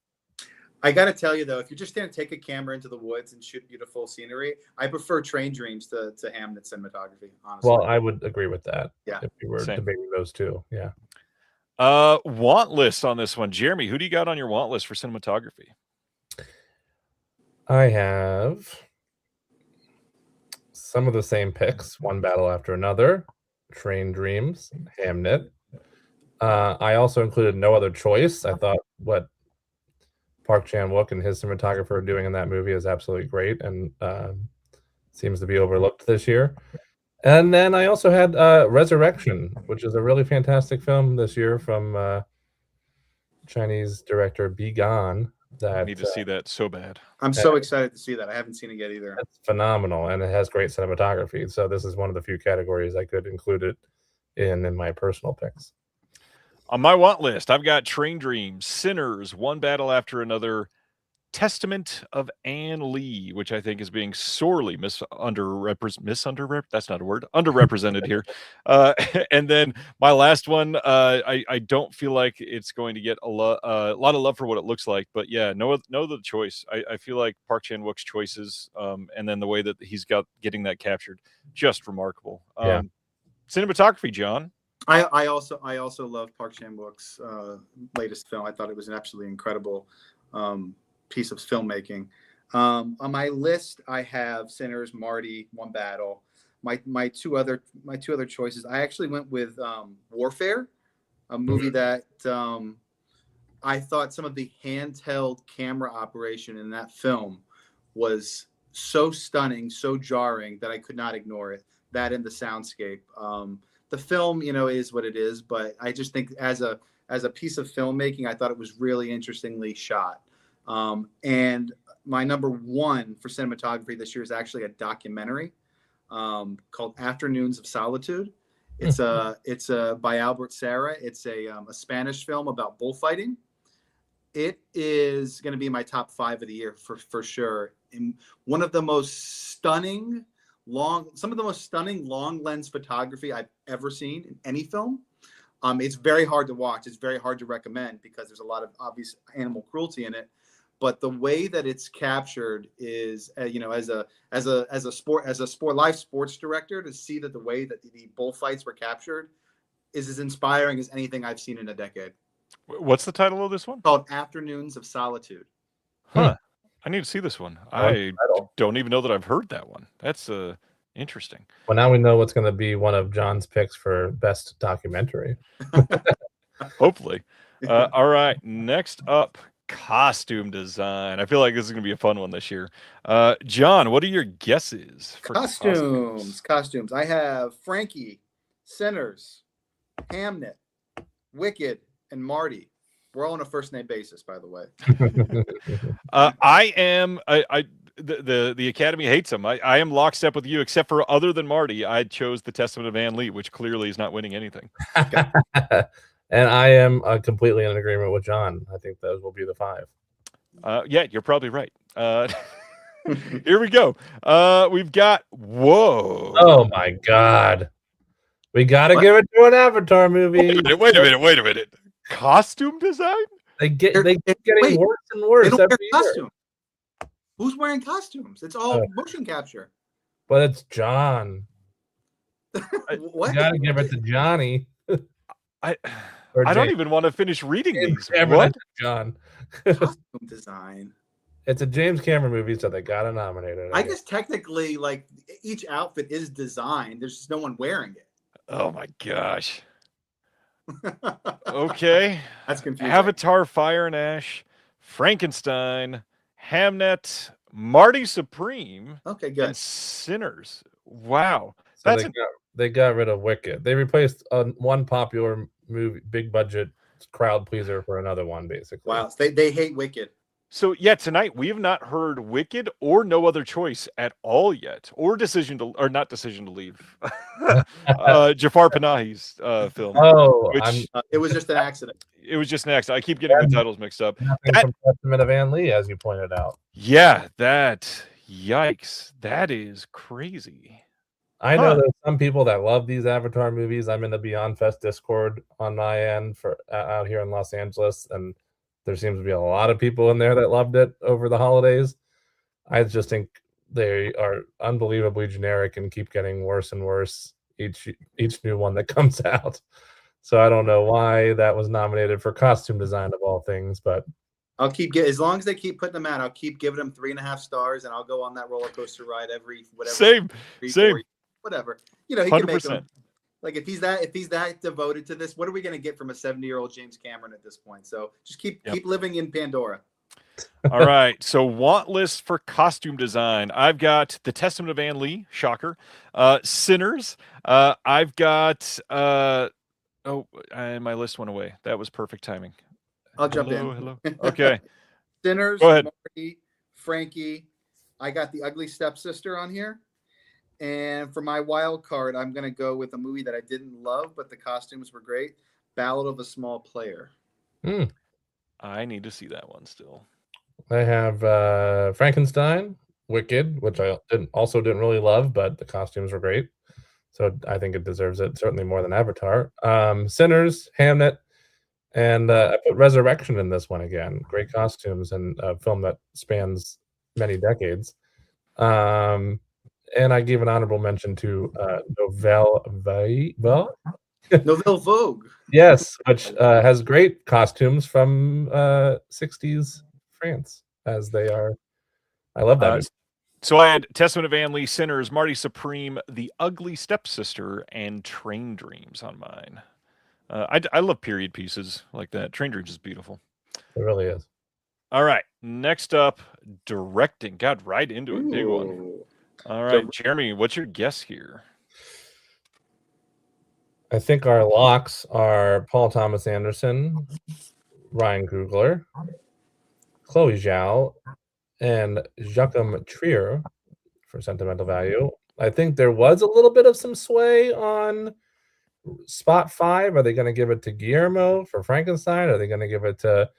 I got to tell you, though, if you're just going to take a camera into the woods and shoot beautiful scenery, I prefer Train Dreams to Hamnet cinematography, honestly. Well, I would agree with that. Yeah. If you were debating those two. Yeah. Want list on this one. Jeremy, who do you got on your want list for cinematography? I have some of the same picks: One Battle After Another, Train Dreams, Hamnet. I also included No Other Choice. I thought what Park Chan-wook and his cinematographer are doing in that movie is absolutely great and seems to be overlooked this year. And then I also had Resurrection, which is a really fantastic film this year from Chinese director Bi Gan. I need to see that so bad. I'm so excited to see that. I haven't seen it yet either. It's phenomenal, and it has great cinematography. So this is one of the few categories I could include it in my personal picks. On my want list, I've got Train Dreams, Sinners, One Battle After Another, Testament of Anne Lee, which I think is being sorely underrepresented here. And then my last one, I don't feel like it's going to get a lot of love for what it looks like, but yeah, no other choice. I feel like Park Chan-wook's choices, and then the way that he's getting that captured, just remarkable. Cinematography, John. I also love Park Chan-wook's latest film. I thought it was an absolutely incredible piece of filmmaking. On my list, I have Sinners, Marty, One Battle. My two other choices. I actually went with Warfare, a movie that I thought some of the handheld camera operation in that film was so stunning, so jarring that I could not ignore it. That and the soundscape. The film, is what it is, but I just think as a piece of filmmaking, I thought it was really interestingly shot. And my number one for cinematography this year is actually a documentary called Afternoons of Solitude. It's by Albert Serra. It's a Spanish film about bullfighting. It is going to be in my top 5 of the year for sure. And some of the most stunning long lens photography I've ever seen in any film. It's very hard to watch. It's very hard to recommend because there's a lot of obvious animal cruelty in it. But the way that it's captured is, as a live sports director, to see that the way that the bullfights were captured is as inspiring as anything I've seen in a decade. What's the title of this one? Called Afternoons of Solitude. Huh. I need to see this one. I don't even know that I've heard that one. That's interesting. Well, now we know what's going to be one of John's picks for best documentary. Hopefully. All right. Next up, costume design. I feel like this is going to be a fun one this year. John, what are your guesses for costumes? I have Frankie, Sinners, Hamnet, Wicked, and Marty. We're all on a first name basis, by the way. The Academy hates him. I am lockstep with you, except for other than Marty. I chose The Testament of Anne Lee, which clearly is not winning anything. And I am completely in agreement with John. I think those will be the 5. Yeah, you're probably right. Here we go. We've got whoa. Oh my God. We got to give it to an Avatar movie. Wait a minute. Costume design? They keep getting worse and worse every year. Who's wearing costumes? It's all motion capture. But it's John. What? You got to give it to Johnny. I don't even want to finish reading these. What? John. Costume design. It's a James Cameron movie, so they got to nominate it. I guess technically, like, each outfit is designed. There's just no one wearing it. Oh my gosh. Okay. That's confusing. Avatar, Fire and Ash, Frankenstein, Hamnet, Marty Supreme. Okay, good. And Sinners. Wow. So they got rid of Wicked. They replaced one popular movie, big budget crowd pleaser for another one, basically. Wow. They hate Wicked. So yeah, tonight we have not heard Wicked or No Other Choice at all yet, or not Decision to Leave. Jafar Panahi's film. Oh, it was just an accident. It was just an accident. I keep getting the titles mixed up. From Testament of Anne Lee, as you pointed out. Yeah, yikes. That is crazy. I know there's some people that love these Avatar movies. I'm in the Beyond Fest Discord on my end for out here in Los Angeles, and there seems to be a lot of people in there that loved it over the holidays. I just think they are unbelievably generic and keep getting worse and worse each new one that comes out. So I don't know why that was nominated for costume design of all things, but I'll keep as long as they keep putting them out, I'll keep giving them 3.5 stars, and I'll go on that roller coaster ride every whatever. Same. Whatever. He can 100%. make them. Like if he's that devoted to this, what are we going to get from a 70-year-old James Cameron at this point? So just keep living in Pandora. All right. So want list for costume design. I've got The Testament of Anne Lee, shocker. Sinners. I've got and my list went away. That was perfect timing. I'll jump in. Hello. Okay. Sinners, Go ahead. Marty, Frankie. I got The Ugly Stepsister on here. And for my wild card, I'm going to go with a movie that I didn't love, but the costumes were great. Ballad of a Small Player. I need to see that one still. I have Frankenstein, Wicked, which I didn't really love, but the costumes were great. So I think it deserves it, certainly more than Avatar. Sinners, Hamnet, and I put Resurrection in this one again. Great costumes and a film that spans many decades. And I gave an honorable mention to Nouvelle Vogue. Yes, which has great costumes from 60s France, as they are. I love that. So I had Testament of Anne Lee, Sinners, Marty Supreme, The Ugly Stepsister, and Train Dreams on mine. I love period pieces like that. Train Dreams is beautiful. It really is. All right. Next up, directing. Got right into it. Big one. Ooh. All right, Jeremy, what's your guess here? I think our locks are Paul Thomas Anderson, Ryan Coogler, Chloe Zhao, and Joachim Trier for sentimental value. I think there was a little bit of some sway on spot 5. Are they going to give it to Guillermo for Frankenstein? Are they going to give it to,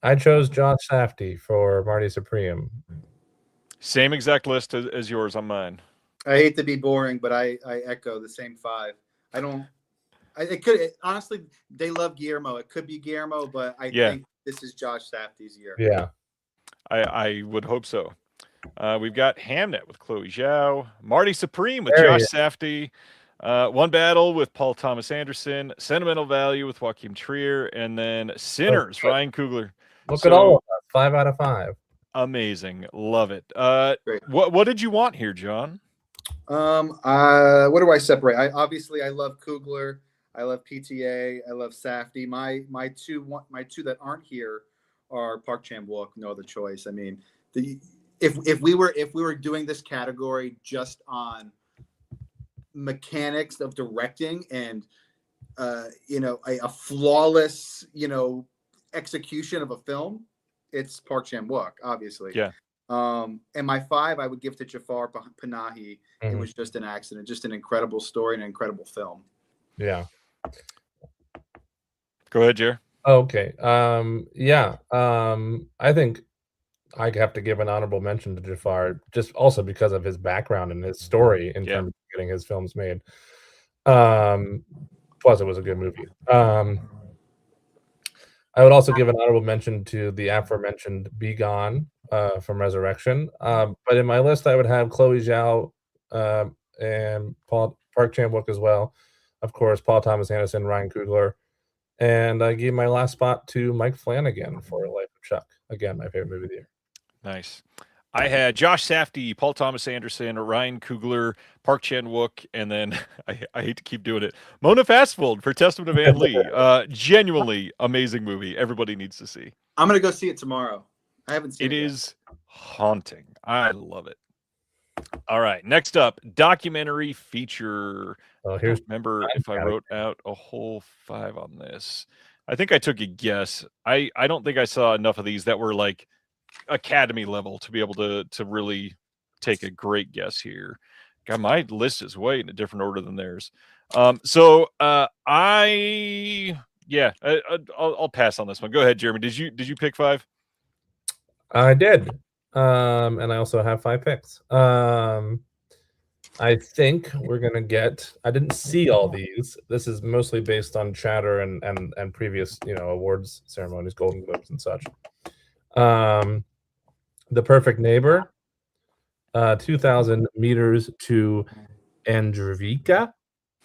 I chose Josh Safdie for Marty Supreme. Same exact list as yours on mine. I hate to be boring, but I echo the same 5. Honestly, they love Guillermo. It could be Guillermo, but I think this is Josh Safdie's year. Yeah. I would hope so. We've got Hamnet with Chloe Zhao, Marty Supreme with Josh Safdie, One Battle with Paul Thomas Anderson, Sentimental Value with Joachim Trier, and then Sinners, Ryan Coogler. Look at all of us. 5 out of 5. Amazing. Love it. Great. What did you want here, John? What do I separate? I love Coogler. I love PTA. I love Safdie. My two that aren't here are Park Chan-wook. No other choice. I mean, if we were doing this category just on mechanics of directing and a flawless execution of a film, it's Park Chan-wook, obviously. Yeah. And my 5 I would give to Jafar Panahi. Mm-hmm. It was just an accident, just an incredible story and an incredible film. Yeah. Go ahead, Jer. Okay. I think I have to give an honorable mention to Jafar, just also because of his background and his story in terms of getting his films made. Plus, it was a good movie. I would also give an honorable mention to the aforementioned Be Gone from Resurrection. But in my list, I would have Chloe Zhao and Park Chan-wook as well. Of course, Paul Thomas Anderson, Ryan Coogler. And I gave my last spot to Mike Flanagan for Life of Chuck. Again, my favorite movie of the year. Nice. I had Josh Safdie, Paul Thomas Anderson, Ryan Coogler, Park Chan-wook, and then I hate to keep doing it, Mona Fastfold for Testament of Ann Lee. Genuinely amazing movie. Everybody needs to see. I'm gonna go see it tomorrow. I haven't seen it. It is haunting. I love it. All right. Next up, documentary feature. I don't remember if I wrote out a whole 5 on this. I think I took a guess. I don't think I saw enough of these that were like Academy level to be able to really take a great guess here. God, my list is way in a different order than theirs. I'll pass on this one. Go ahead, Jeremy. Did you pick 5? I did. And I also have 5 picks. I think we're gonna get. I didn't see all these. This is mostly based on chatter and previous awards ceremonies, Golden Globes and such. The Perfect Neighbor, 2,000 meters to Andrivka.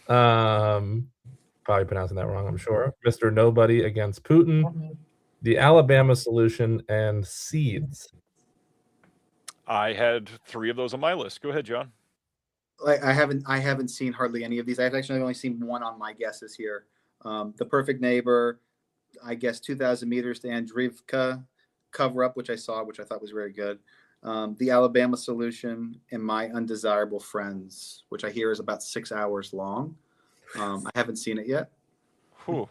Probably pronouncing that wrong, I'm sure. Mr. Nobody Against Putin, The Alabama Solution, and Seeds. I had 3 of those on my list. Go ahead, John. I haven't seen hardly any of these. I've actually only seen one on my guesses here. The Perfect Neighbor, I guess 2,000 meters to Andrivka, Cover Up, which I saw, which I thought was very good. The Alabama Solution, and My Undesirable Friends, which I hear is about 6 hours long. I haven't seen it yet. Whew.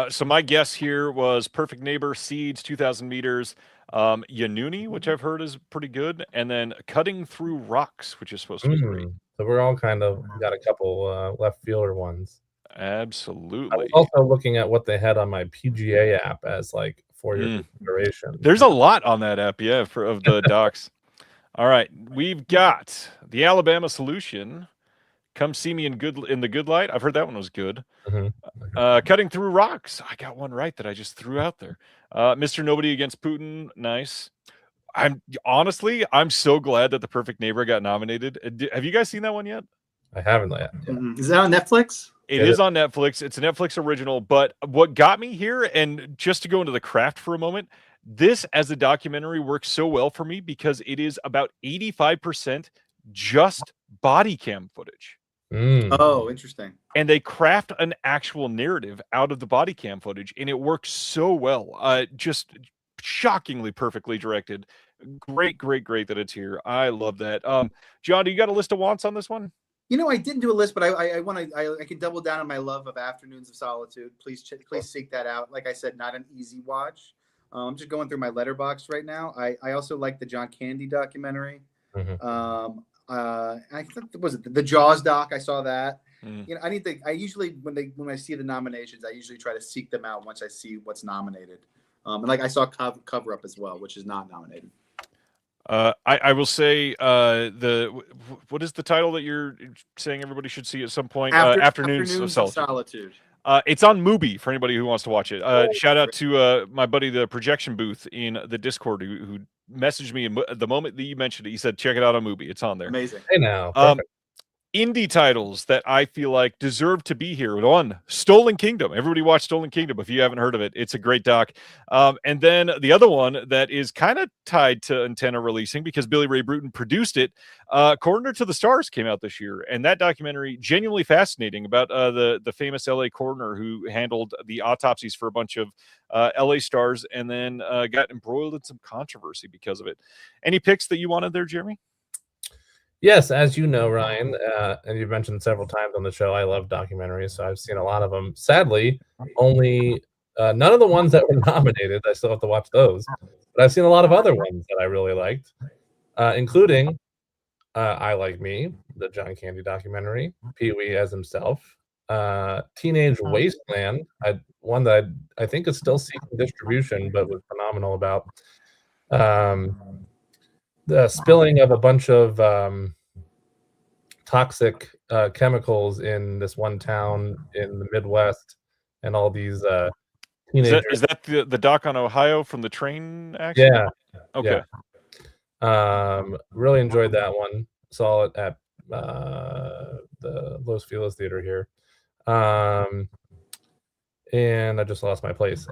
So my guess here was Perfect Neighbor, Seeds, 2,000 meters, Yanuni, which I've heard is pretty good, and then Cutting Through Rocks, which is supposed to be great. So we're all kind of got a couple left fielder ones. Absolutely. I was also looking at what they had on my PGA app as like for your consideration. There's a lot on that app, of the docs. All right, we've got The Alabama Solution, Come See Me in the Good Light. I've heard that one was good. Cutting Through Rocks. I got one right that I just threw out there. Mr. Nobody Against Putin. Nice. I'm so glad that The Perfect Neighbor got nominated. Have you guys seen that one yet? I haven't yet. Is that on Netflix? It is on Netflix. It's a Netflix original. But what got me here, and just to go into the craft for a moment, this as a documentary works so well for me because it is about 85% just body cam footage. Oh, interesting. And they craft an actual narrative out of the body cam footage, and it works so well. Just shockingly perfectly directed. Great that it's here. I love that. John, do you got a list of wants on this one? You know, I didn't do a list, but I want to. I can double down on my love of Afternoons of Solitude. Please seek that out. Like I said, not an easy watch. I'm just going through my letterbox right now. I also like the John Candy documentary. I think was it the Jaws doc? I saw that. You know, I usually when I see the nominations, I usually try to seek them out once I see what's nominated. And like I saw Cover Up as well, which is not nominated. I will say what is the title that you're saying everybody should see at some point? Afternoons of Solitude. It's on Mubi for anybody who wants to watch it. Shout out to my buddy, the projection booth in the Discord, who messaged me the moment that you mentioned it. He said, check it out on Mubi. It's on there. Amazing. Hey now. Indie titles that I feel like deserve to be here. One, Stolen Kingdom. Everybody watch Stolen Kingdom if you haven't heard of it. It's a great doc. And then the other one that is kind of tied to Antenna releasing because Billy Ray Bruton produced it. Coroner to the Stars came out this year, and that documentary genuinely fascinating about the famous LA coroner who handled the autopsies for a bunch of LA stars and then got embroiled in some controversy because of it. Any picks that you wanted there, Jeremy? Yes, as you know, Ryan, and you've mentioned several times on the show, I love documentaries, so I've seen a lot of them. Sadly, only none of the ones that were nominated. I still have to watch those, but I've seen a lot of other ones that I really liked, including I Like Me, the John Candy documentary, Pee-wee as himself, Teenage Wasteland, one that I think is still seeking distribution, but was phenomenal about the spilling of a bunch of toxic chemicals in this one town in the Midwest, and all these teenagers. Is that the doc on Ohio from the train accident? Yeah. Okay. Yeah. Really enjoyed that one. Saw it at the Los Feliz Theater here. And I just lost my place.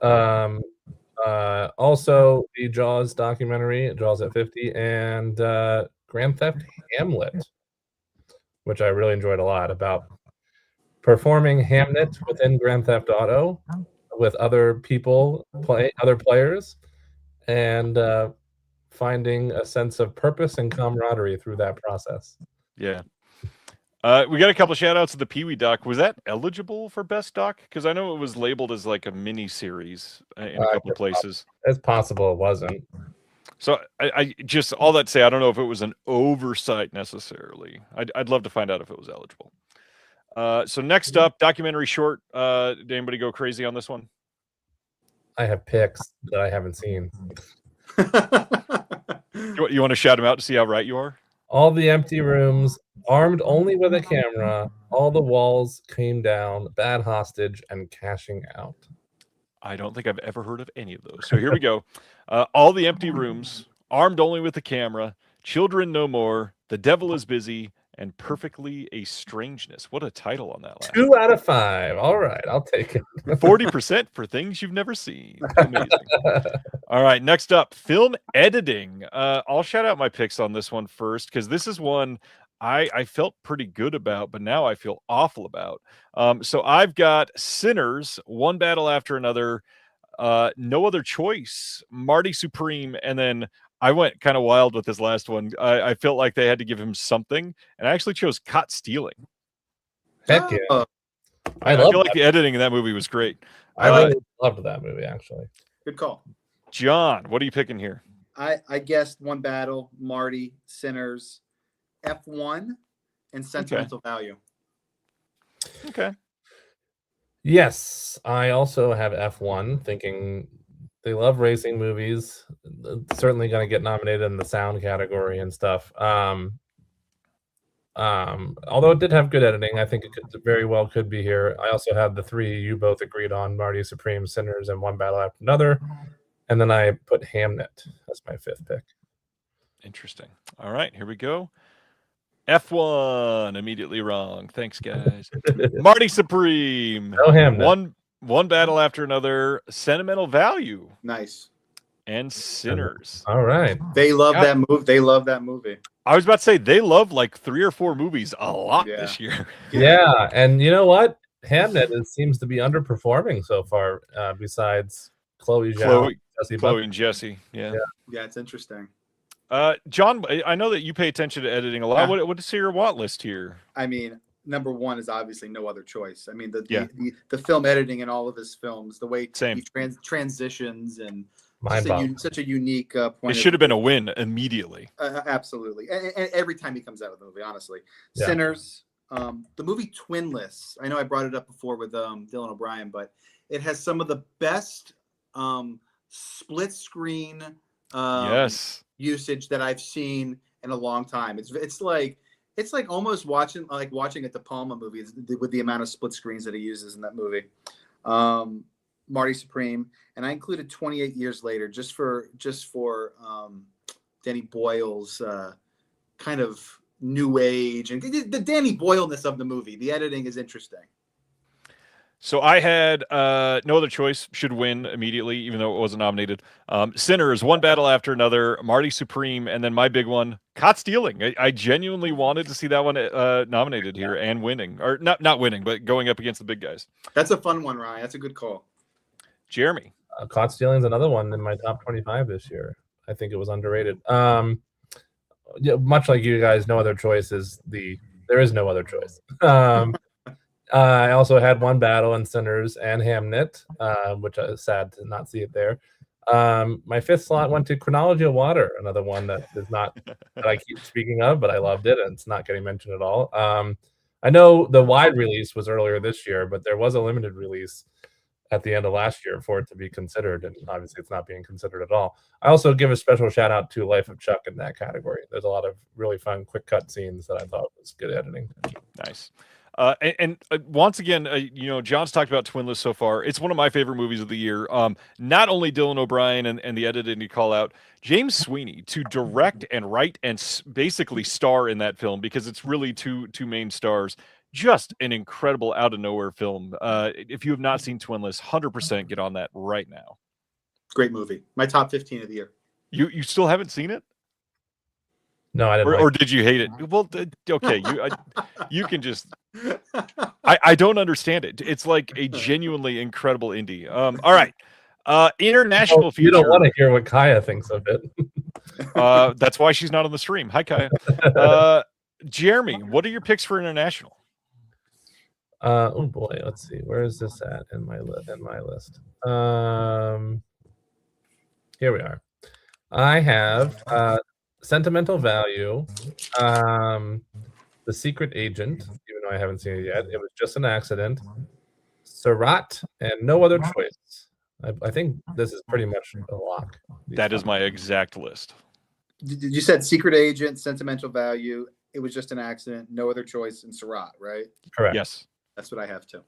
Also the Jaws documentary, Jaws at 50, and Grand Theft Hamlet, which I really enjoyed a lot, about performing Hamlet within Grand Theft Auto with other people, other players, and finding a sense of purpose and camaraderie through that process. Yeah. We got a couple shout outs to the Pee-wee doc. Was that eligible for best doc? Because I know it was labeled as like a mini series in a couple of places. It's possible it wasn't. So I just, all that to say, I don't know if it was an oversight necessarily. I'd love to find out if it was eligible. So next up, documentary short. Did anybody go crazy on this one? I have picks that I haven't seen. You want to shout them out to see how right you are? All the empty rooms, armed only with a camera, all the walls came down, bad hostage, and cashing out. I don't think I've ever heard of any of those. So here we go. All the empty rooms, armed only with a camera, children no more, the devil is busy, and perfectly a strangeness. What a title on that last 2 out of 5. All right, I'll take it. 40% for things you've never seen. Amazing. All right, next up, film editing. I'll shout out my picks on this one first, because this is one I felt pretty good about, but now I feel awful about. So I've got Sinners, One Battle After Another, No Other Choice, Marty Supreme, and then I went kind of wild with this last one. I felt like they had to give him something, and I actually chose Caught Stealing. Heck yeah. I feel like the editing in that movie was great. I really loved that movie, actually. Good call. John, what are you picking here? I guessed One Battle, Marty, Sinners, F1, and Sentimental Value. Okay. Yes, I also have F1, thinking they love racing movies. Certainly going to get nominated in the sound category and stuff. Although it did have good editing, I think it very well could be here. I also had the 3 you both agreed on: Marty Supreme, Sinners, and One Battle After Another. And then I put Hamnet as my 5th pick. Interesting. All right, here we go. F1, immediately wrong. Thanks, guys. Marty Supreme. No Hamnet. One Battle After Another, Sentimental Value. Nice. And Sinners. All right. They love that movie. They love that movie. I was about to say they love like 3 or 4 movies a lot Yeah. this year. Yeah, and you know what? Hamnet seems to be underperforming so far. Besides Chloe Zhao, Jesse Chloe Buckley. and Jesse. Yeah. Yeah, it's interesting. John, I know that you pay attention to editing a lot. Yeah. What is your want list here? I mean, number one is obviously No Other Choice. I mean, Yeah. the film editing in all of his films, the way Same. he transitions, and Mind-boggling. such a unique point. It should have been a win immediately. Absolutely, and every time he comes out of the movie, honestly. Yeah. Sinners, the movie Twinless. I know I brought it up before with Dylan O'Brien, but it has some of the best split screen Yes. usage that I've seen in a long time. It's like almost watching a De Palma movie with the amount of split screens that he uses in that movie. Marty Supreme, and I included 28 Years Later just for Danny Boyle's kind of new age and the Danny Boyle-ness of the movie. The editing is interesting. So I had No Other Choice should win immediately, even though it wasn't nominated. Sinners, One Battle After Another, Marty Supreme, and then my big one, Caught Stealing. I genuinely wanted to see that one nominated here and winning, or not winning, but going up against the big guys. That's a fun one, Ryan. That's a good call. Jeremy. Caught Stealing is another one in my top 25 this year. I think it was underrated. Yeah, much like you guys, No Other Choice there is no other choice. I also had One Battle and Sinners and Hamnet, which I was sad to not see it there. My fifth slot went to Chronology of Water, another one that is not that I keep speaking of, but I loved it and it's not getting mentioned at all. I know the wide release was earlier this year, but there was a limited release at the end of last year for it to be considered, and obviously it's not being considered at all. I also give a special shout out to Life of Chuck in that category. There's a lot of really fun quick cut scenes that I thought was good editing. Nice. And once again, John's talked about Twinless so far. It's one of my favorite movies of the year. Not only Dylan O'Brien and the editing you call out, James Sweeney to direct and write and basically star in that film, because it's really two main stars. Just an incredible out of nowhere film. If you have not seen Twinless, 100% get on that right now. Great movie. My top 15 of the year. You still haven't seen it? No, I didn't. Or did you hate it? Well, okay, you can just. I don't understand it. It's like a genuinely incredible indie. All right, international feature. You don't want to hear what Kaya thinks of it. That's why she's not on the stream. Hi, Kaya. Jeremy, what are your picks for international? Oh boy, let's see. Where is this at in my list? Here we are. I have Sentimental Value, The Secret Agent, even though I haven't seen it yet. It was just an accident. Surat and No Other Choice. I think this is pretty much a lock. That is my exact list. You said Secret Agent, Sentimental Value. It was just an accident. No Other Choice, and Surat, right? Correct. Yes. That's what I have too.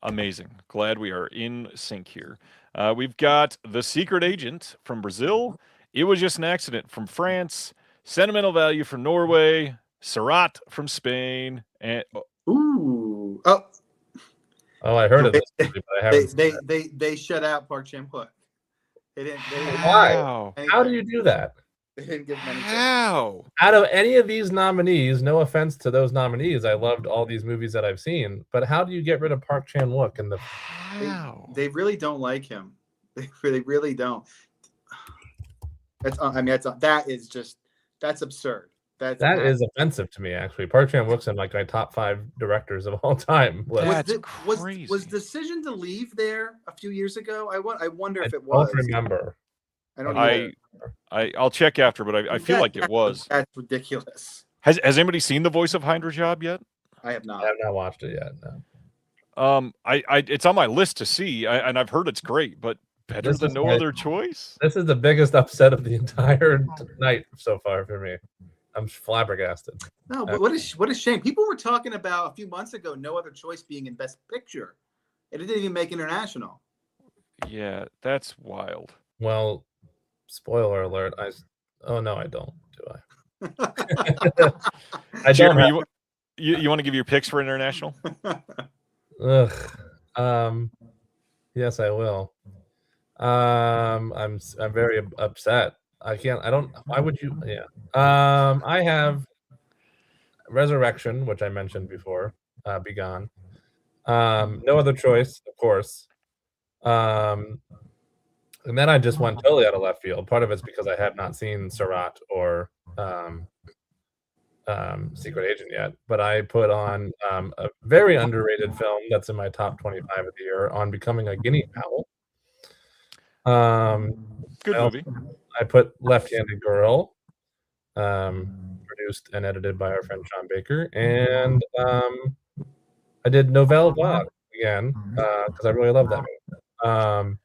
Amazing. Glad we are in sync here. We've got The Secret Agent from Brazil. It Was Just an Accident from France. Sentimental Value from Norway. Surat from Spain. And I heard of this movie, but I haven't. They shut out Park Chan-wook. They didn't. Why? How do you do that? They didn't give money. How? Out of any of these nominees, no offense to those nominees, I loved all these movies that I've seen. But how do you get rid of Park Chan-wook in the? How? They really don't like him. They really don't. That's absurd. That is offensive to me, actually. Park Chan-wook's in like my top 5 directors of all time. That's crazy. Was Decision to Leave there a few years ago? I wonder if it I was. don't remember. I don't know. I'll check after, but I feel like it was. That's ridiculous. Has anybody seen The Voice of Hydra Job yet? I have not. I have not watched it yet. No. It's on my list to see, and I've heard it's great, but better than No Other Choice. This is the biggest upset of the entire night so far for me. I'm flabbergasted. No, but what a shame. People were talking about a few months ago No Other Choice being in Best Picture. It didn't even make international. Yeah, that's wild. Well, spoiler alert. Oh no, I don't. Do I? Jeremy, you want to give your picks for international? Ugh. Yes, I will. I'm very upset. I can't. I don't. Why would you? Yeah. I have Resurrection, which I mentioned before. Be Gone. No Other Choice, of course. And then I just went totally out of left field. Part of it's because I have not seen Surratt or Secret Agent yet, but I put on a very underrated film that's in my top 25 of the year on Becoming a Guinea Fowl. Good movie. I put Left-Handed Girl, produced and edited by our friend Sean Baker, and I did Nouvelle Vague again because I really love that movie,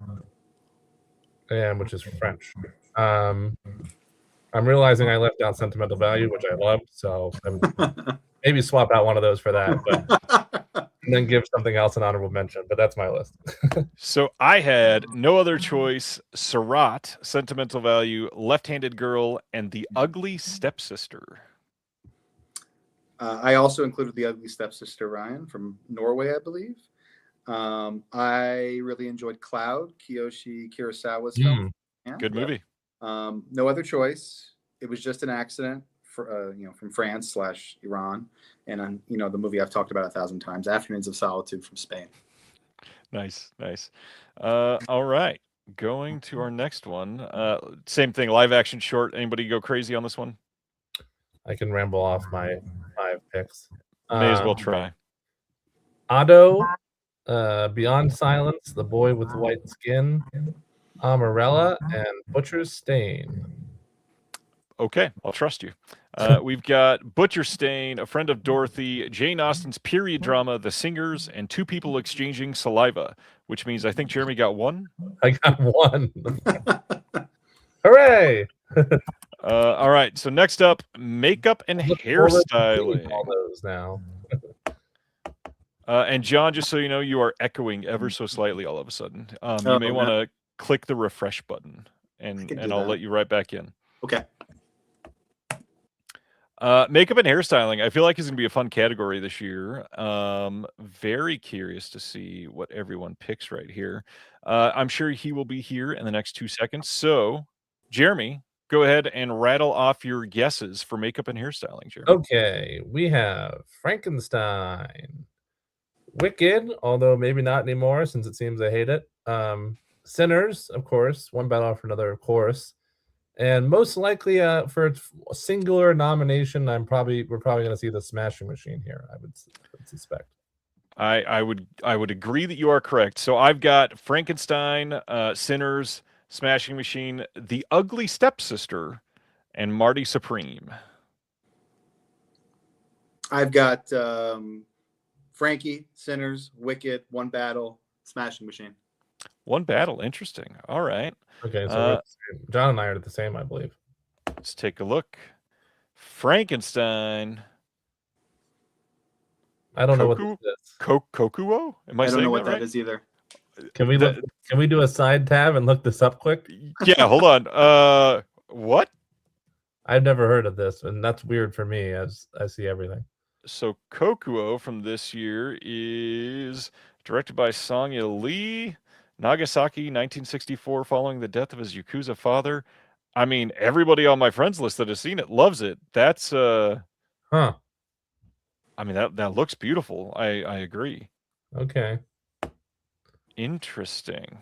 and which is French. I'm realizing I left out Sentimental Value, which I loved, so maybe swap out one of those for that, but and then give something else an honorable mention. But that's my list. So I had No Other Choice, Surratt, Sentimental Value, Left-Handed Girl, and The Ugly Stepsister. I also included The Ugly Stepsister, Ryan, from Norway, I believe. I really enjoyed Cloud, Kiyoshi Kurosawa's film. Good movie. No Other Choice. It was just an accident for from France/Iran, and the movie I've talked about 1,000 times, Afternoons of Solitude from Spain. Nice. All right, going to our next one. Same thing, live action short. Anybody go crazy on this one? I can ramble off my 5 picks. May as well try. Otto, Beyond Silence, The Boy with White Skin, Amarella, and Butcher's Stain. Okay, I'll trust you. We've got Butcher Stain, A Friend of Dorothy, Jane Austen's period drama, The Singers, and Two People Exchanging Saliva, which means I think Jeremy got one. I got one. Hooray! All right, so next up, makeup and hairstyling. All those now. And John, just so you know, you are echoing ever so slightly all of a sudden. You may want to click the refresh button, and I'll let you right back in. Okay. Makeup and hairstyling, I feel like is going to be a fun category this year. Very curious to see what everyone picks right here. I'm sure he will be here in the next 2 seconds. So, Jeremy, go ahead and rattle off your guesses for makeup and hairstyling, Jeremy. Okay, we have Frankenstein, Wicked, although maybe not anymore since it seems I hate it. Sinners, of course, One Battle After Another, of course. And most likely for a singular nomination, we're probably going to see The Smashing Machine here. I would suspect. I would agree that you are correct. So I've got Frankenstein, Sinners, Smashing Machine, The Ugly Stepsister, and Marty Supreme. I've got Frankie, Sinners, Wicked, One Battle, Smashing Machine. One Battle, interesting. All right. Okay, so John and I are the same, I believe. Let's take a look. Frankenstein. I don't know what this is. Kokuo? Am I don't know what that that is either. Can we do a side tab and look this up quick? Yeah, hold on. What? I've never heard of this, and that's weird for me as I see everything. So Kokuo from this year is directed by Songya Lee. Nagasaki, 1964, following the death of his Yakuza father. I mean, everybody on my friends list that has seen it loves it. That's I mean, that looks beautiful. I agree. Okay. Interesting.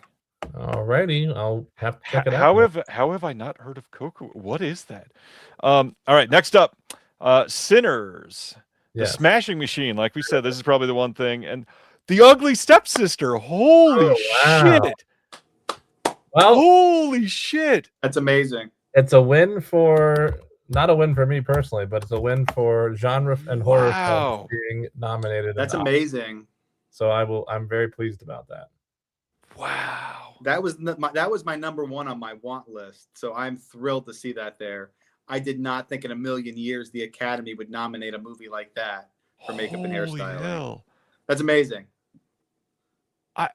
Alrighty, I'll have to check it out. How have I not heard of Kokuo? What is that? All right, next up, Sinners. Yes. The Smashing Machine. Like we said, this is probably the one thing. And The Ugly Stepsister. Holy shit. Well, holy shit. That's amazing. It's a win for, not a win for me personally, but it's a win for genre and horror films being nominated. That's amazing. So I'm very pleased about that. Wow. That was my number one on my want list. So I'm thrilled to see that there. I did not think in a million years the Academy would nominate a movie like that for makeup and hairstyling. Hell. That's amazing. I'm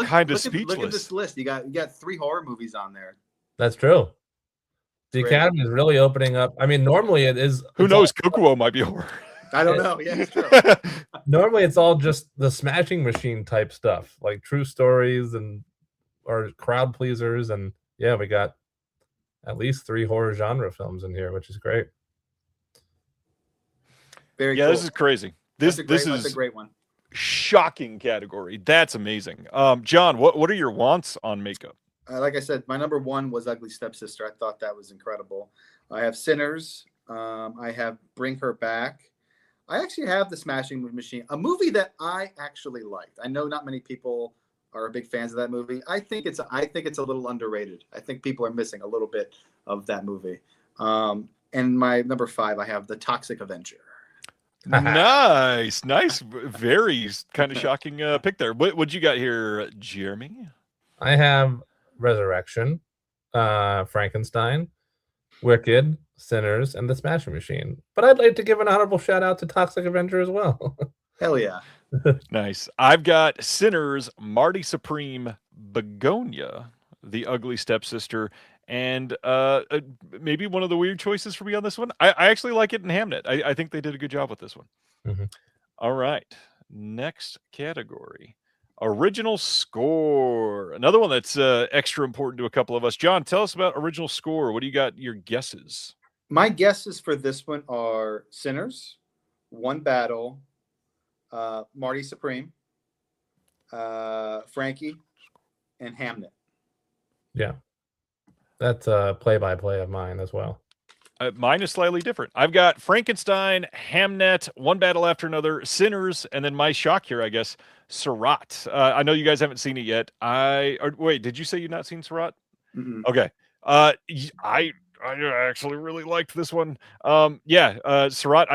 kind of speechless. Look at this list. You got 3 horror movies on there. That's true. The Academy is really opening up. I mean, normally it is. Who knows? Kokuo might be horror. I don't know. Yeah, it's true. Normally it's all just the Smashing Machine type stuff, like true stories or crowd pleasers, and yeah, we got at least 3 horror genre films in here, which is great. Very Yeah, cool. this is crazy. That's This a is great one. shocking category. That's amazing. John, what are your wants on makeup? Like I said, my number 1 was Ugly Stepsister. I thought that was incredible. I have Sinners. I have Bring Her Back. I actually have The Smashing Machine, a movie that I actually liked. I know not many people are big fans of that movie. I think it's a little underrated. I think people are missing a little bit of that movie. And my number 5, I have The Toxic Avenger. Nice. Very kind of shocking pick there. What you got here, Jeremy? I have Resurrection, Frankenstein, Wicked, Sinners, and The Smashing Machine. But I'd like to give an honorable shout out to Toxic Avenger as well. Hell yeah. Nice. I've got Sinners, Marty Supreme, Begonia, The Ugly Stepsister, and maybe one of the weird choices for me on this one. I actually like it in Hamnet. I think they did a good job with this one. Mhm. All right. Next category. Original score. Another one that's extra important to a couple of us. John, tell us about original score. What do you got your guesses? My guesses for this one are Sinners, One Battle, Marty Supreme, Frankie, and Hamnet. Yeah. That's a play-by-play of mine as well. Mine is slightly different. I've got Frankenstein, Hamnet, One Battle After Another, Sinners, and then my shock here, I guess, Surratt. I know you guys haven't seen it yet. Wait, did you say you've not seen Surratt? Mm-hmm. Okay. I actually really liked this one. Surratt.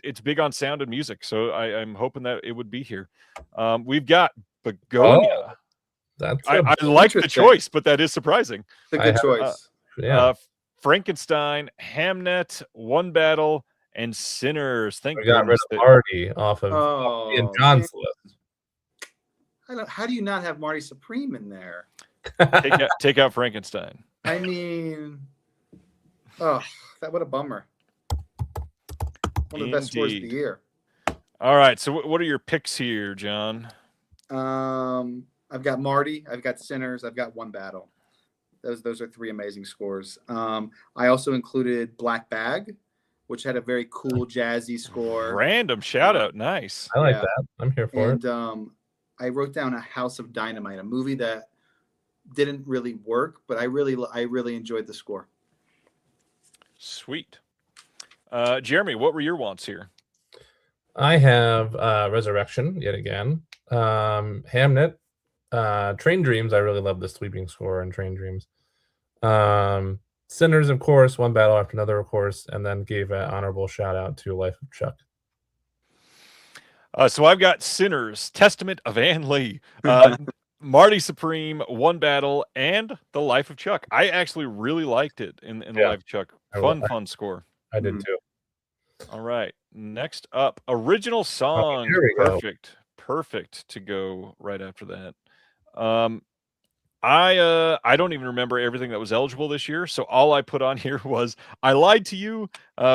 It's big on sound and music, so I'm hoping that it would be here. We've got Begonia. I like the choice, but that is surprising. It's a good choice. Frankenstein, Hamnet, One Battle, and Sinners. Thank we got rid of Marty off of Ian John's list. How do you not have Marty Supreme in there? Take out Frankenstein. I mean, what a bummer. One of the best scores of the year. All right, so what are your picks here, John? I've got Marty, I've got Sinners, I've got One Battle. Those are 3 amazing scores. I also included Black Bag, which had a very cool jazzy score. Random shout out, nice. I like that. I'm here for it. And I wrote down A House of Dynamite, a movie that didn't really work, but I really enjoyed the score. Sweet. Jeremy, what were your wants here? I have Resurrection yet again. Hamnet, Train Dreams. I really love the sweeping score in Train Dreams. Sinners, of course, One Battle After Another, of course, and then gave an honorable shout out to Life of Chuck. So I've got Sinners, Testament of Ann Lee, Marty Supreme, One Battle, and The Life of Chuck. I actually really liked it in The Life of Chuck. Fun score. I did too. All right. Next up, original song. Perfect to go right after that. I don't even remember everything that was eligible this year, so all I put on here was I Lied to You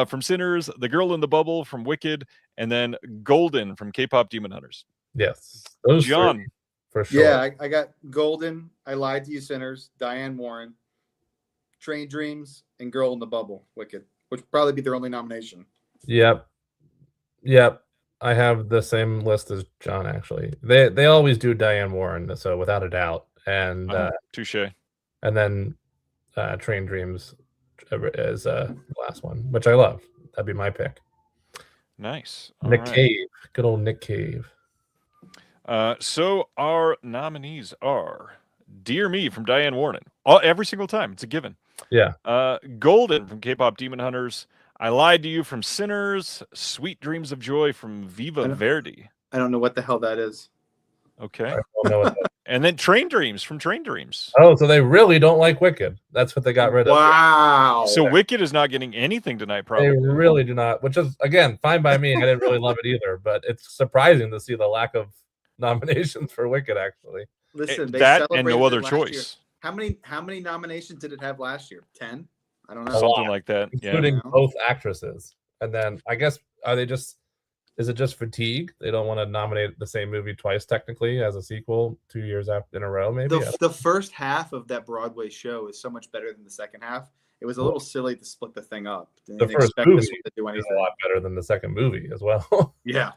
from Sinners, The Girl in the Bubble from Wicked, and then Golden from K-Pop Demon Hunters. Yes. Those John. 3, for sure. Yeah, I got Golden, I Lied to You, Sinners, Diane Warren, Train Dreams, and Girl in the Bubble, Wicked, which would probably be their only nomination. Yep. I have the same list as John, actually. They always do Diane Warren, so without a doubt. And touche. And then Train Dreams is the last one, which I love. That'd be my pick. Nice. Nick Cave. Good old Nick Cave. So our nominees are Dear Me from Diane Warren. Every single time. It's a given. Yeah. Golden from K-Pop Demon Hunters. I Lied to You from Sinners. Sweet Dreams of Joy from Viva Verdi. I don't know what the hell that is. Okay. I don't know what that is. And then Train Dreams from Train Dreams. Oh, so they really don't like Wicked. That's what they got rid of. Wow. So Wicked is not getting anything tonight, probably. They really do not, which is, again, fine by me. I didn't really love it either, but it's surprising to see the lack of nominations for Wicked, actually. Listen, they that and no celebrated other it last choice. year. How many nominations did it have last year? 10? I don't know. Something like that. Including Yeah. both actresses. And then I guess, are they just, Is it just fatigue? They don't want to nominate the same movie twice, technically, as a sequel 2 years in a row, maybe? The first half of that Broadway show is so much better than the second half. It was a little silly to split the thing up. The first movie is a lot better than the second movie as well. Yeah.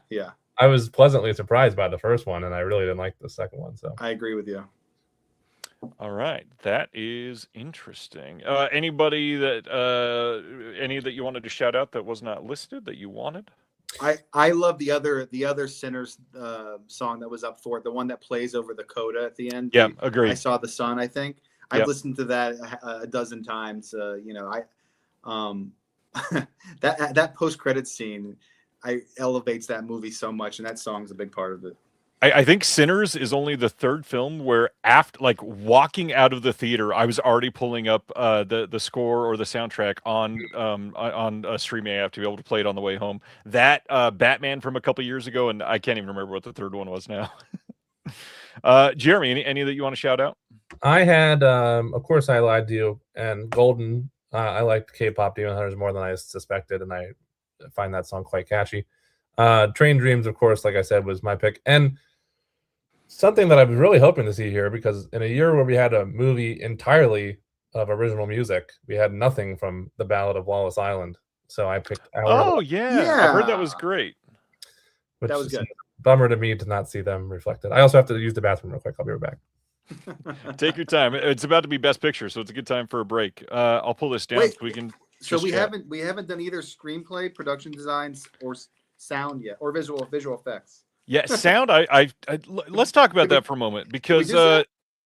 I was pleasantly surprised by the first one, and I really didn't like the second one. So I agree with you. All right, that is interesting. Anybody that any that you wanted to shout out that was not listed that you wanted? I love the other Sinners song that was up for it, the one that plays over the coda at the end. Yeah, agreed. I Saw the Sun. I think I've listened to that a dozen times. That post credit scene elevates that movie so much, and that song's a big part of it. I think Sinners is only the third film where after walking out of the theater, I was already pulling up the score or the soundtrack on a streaming app to be able to play it on the way home. That Batman from a couple years ago, and I can't even remember what the third one was now. Jeremy, any that you want to shout out? I had, of course, I Lied to You and Golden. I liked K-pop Demon Hunters more than I suspected, and I find that song quite catchy. Train Dreams, of course, like I said, was my pick. And something that I was really hoping to see here, because in a year where we had a movie entirely of original music, we had nothing from The Ballad of Wallace Island. So I picked Oh, yeah. I heard that was great. That was good. Bummer to me to not see them reflected. I also have to use the bathroom real quick. I'll be right back. Take your time. It's about to be Best Picture, so it's a good time for a break. I'll pull this down so we can. So we haven't done either screenplay, production designs, or sound yet, or visual effects. Yeah, sound. I let's talk about that for a moment, because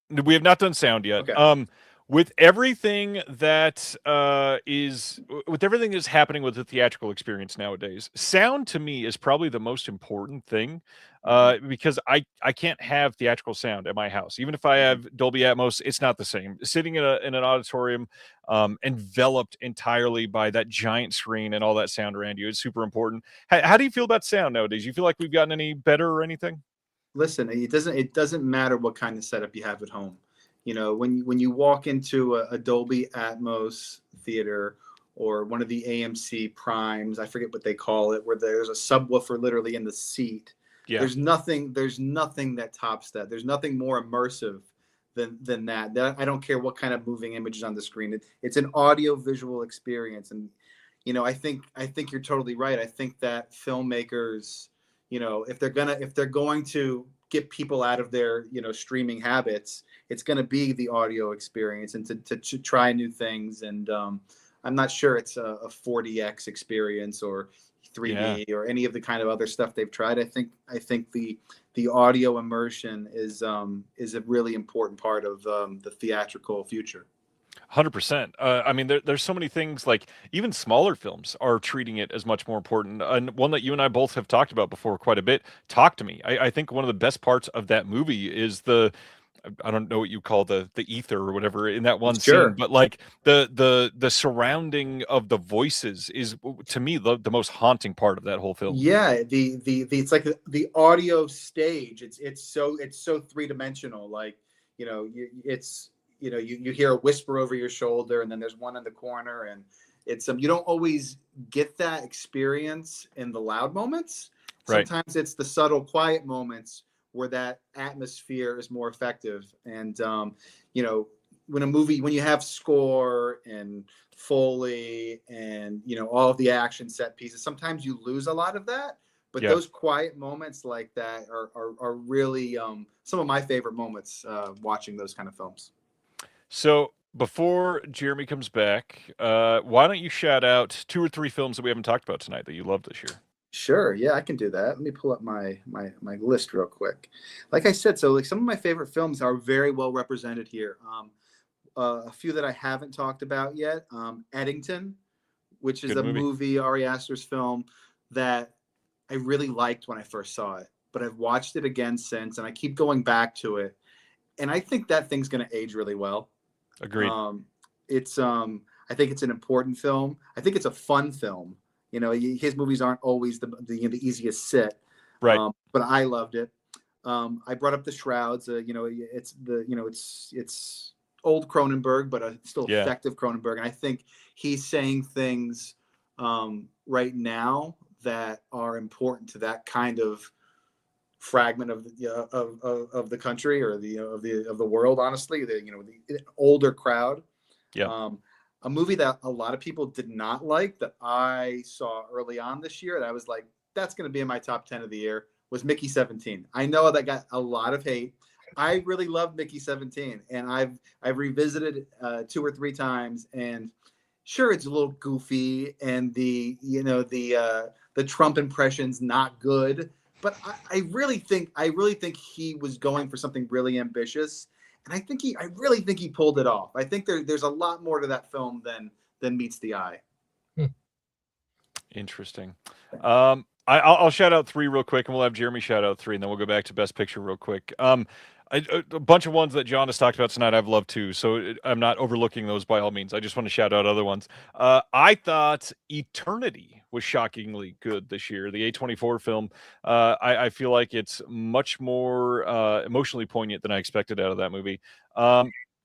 we have not done sound yet. Okay. With everything that with everything that's happening with the theatrical experience nowadays, sound to me is probably the most important thing, because I can't have theatrical sound at my house. Even if I have Dolby Atmos, it's not the same. Sitting in an auditorium, enveloped entirely by that giant screen and all that sound around you is super important. How do you feel about sound nowadays? You feel like we've gotten any better or anything? Listen, it doesn't matter what kind of setup you have at home. You know, when you walk into a Dolby Atmos theater or one of the AMC Primes, I forget what they call it, where there's a subwoofer literally in the seat. Yeah. There's nothing that tops that. There's nothing more immersive than that. I don't care what kind of moving images on the screen. It's an audio visual experience. And, you know, I think you're totally right. I think that filmmakers, you know, if they're going to get people out of their, you know, streaming habits, it's going to be the audio experience and to try new things. And I'm not sure it's a 40X experience or 3D or any of the kind of other stuff they've tried. I think the audio immersion is a really important part of the theatrical future. 100%. I mean, there's so many things, like even smaller films are treating it as much more important. And one that you and I both have talked about before quite a bit, Talk to Me. I think one of the best parts of that movie is I don't know what you call the ether or whatever in that one scene, but like the surrounding of the voices is, to me, the most haunting part of that whole film. Yeah, it's like the audio stage. It's so three-dimensional. Like, you know, you hear a whisper over your shoulder, and then there's one in the corner, and it's you don't always get that experience in the loud moments. Sometimes it's the subtle, quiet moments where that atmosphere is more effective. And you know, when you have score and Foley and, you know, all of the action set pieces, sometimes you lose a lot of that. But those quiet moments like that are really some of my favorite moments watching those kind of films. So before Jeremy comes back, why don't you shout out 2 or 3 films that we haven't talked about tonight that you loved this year? Sure. Yeah, I can do that. Let me pull up my list real quick. Like I said, so like some of my favorite films are very well represented here. A few that I haven't talked about yet. Eddington, which is a movie, Ari Aster's film that I really liked when I first saw it, but I've watched it again since, and I keep going back to it. And I think that thing's going to age really well. Agreed. I think it's an important film. I think it's a fun film. You know, his movies aren't always the easiest sit, right? But I loved it. I brought up The Shrouds. You know, it's old Cronenberg, but still effective Cronenberg. And I think he's saying things right now that are important to that kind of fragment of the country or of the world. Honestly, the older crowd. Yeah. A movie that a lot of people did not like that I saw early on this year, and I was like, that's going to be in my top 10 of the year, was Mickey 17. I know that got a lot of hate. I really love Mickey 17, and I've revisited it 2 or 3 times, and sure, it's a little goofy, and the Trump impression's not good, but I really think he was going for something really ambitious, and I really think he pulled it off. I think there's a lot more to that film than meets the eye. Interesting. I'll shout out 3 real quick, and we'll have Jeremy shout out 3, and then we'll go back to Best Picture real quick. A bunch of ones that John has talked about tonight I've loved too, so I'm not overlooking those by all means. I just want to shout out other ones. I thought Eternity was shockingly good this year. The A24 film, I feel like it's much more emotionally poignant than I expected out of that movie.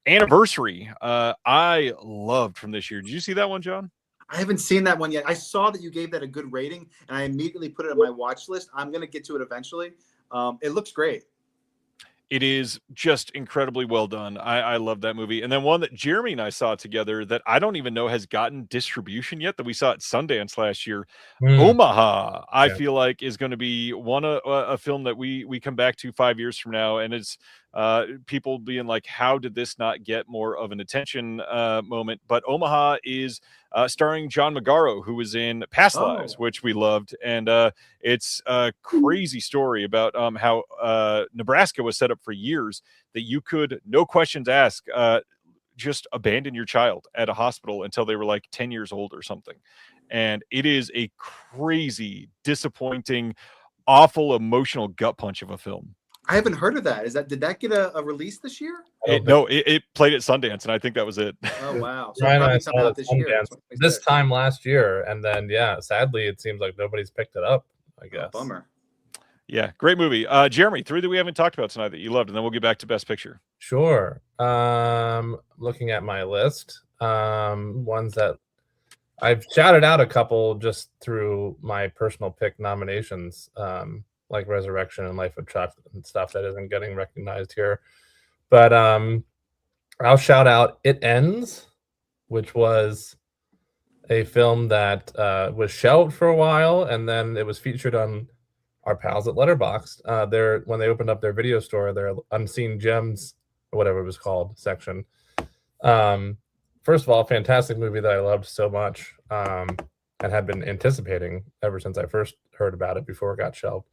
Anniversary, I loved from this year. Did you see that one, John? I haven't seen that one yet. I saw that you gave that a good rating, and I immediately put it on my watch list. I'm going to get to it eventually. It looks great. It is just incredibly well done. I love that movie. And then one that Jeremy and I saw together that I don't even know has gotten distribution yet, that we saw at Sundance last year. Omaha, I feel like is going to be a film that we come back to 5 years from now. And it's people being like, how did this not get more of an attention moment? But Omaha is starring John Magaro, who was in Past Lives, which we loved. And it's a crazy story about how Nebraska was set up for years that you could, no questions asked, just abandon your child at a hospital until they were like 10 years old or something. And it is a crazy, disappointing, awful, emotional gut punch of a film. I haven't heard of that. Did that get a release this year? It played at Sundance, and I think that was it. Oh wow! So Ryan and I probably saw coming it out this time last year, and then sadly, it seems like nobody's picked it up. I guess. Bummer. Yeah, great movie. Jeremy, 3 that we haven't talked about tonight that you loved, and then we'll get back to Best Picture. Sure. Looking at my list, ones that I've shouted out a couple just through my personal pick nominations, like Resurrection and Life of Chuck and stuff that isn't getting recognized here. But I'll shout out It Ends, which was a film that was shelved for a while, and then it was featured on our pals at Letterboxd. When they opened up their video store, their Unseen Gems, or whatever it was called, section. First of all, fantastic movie that I loved so much, and had been anticipating ever since I first heard about it before it got shelved.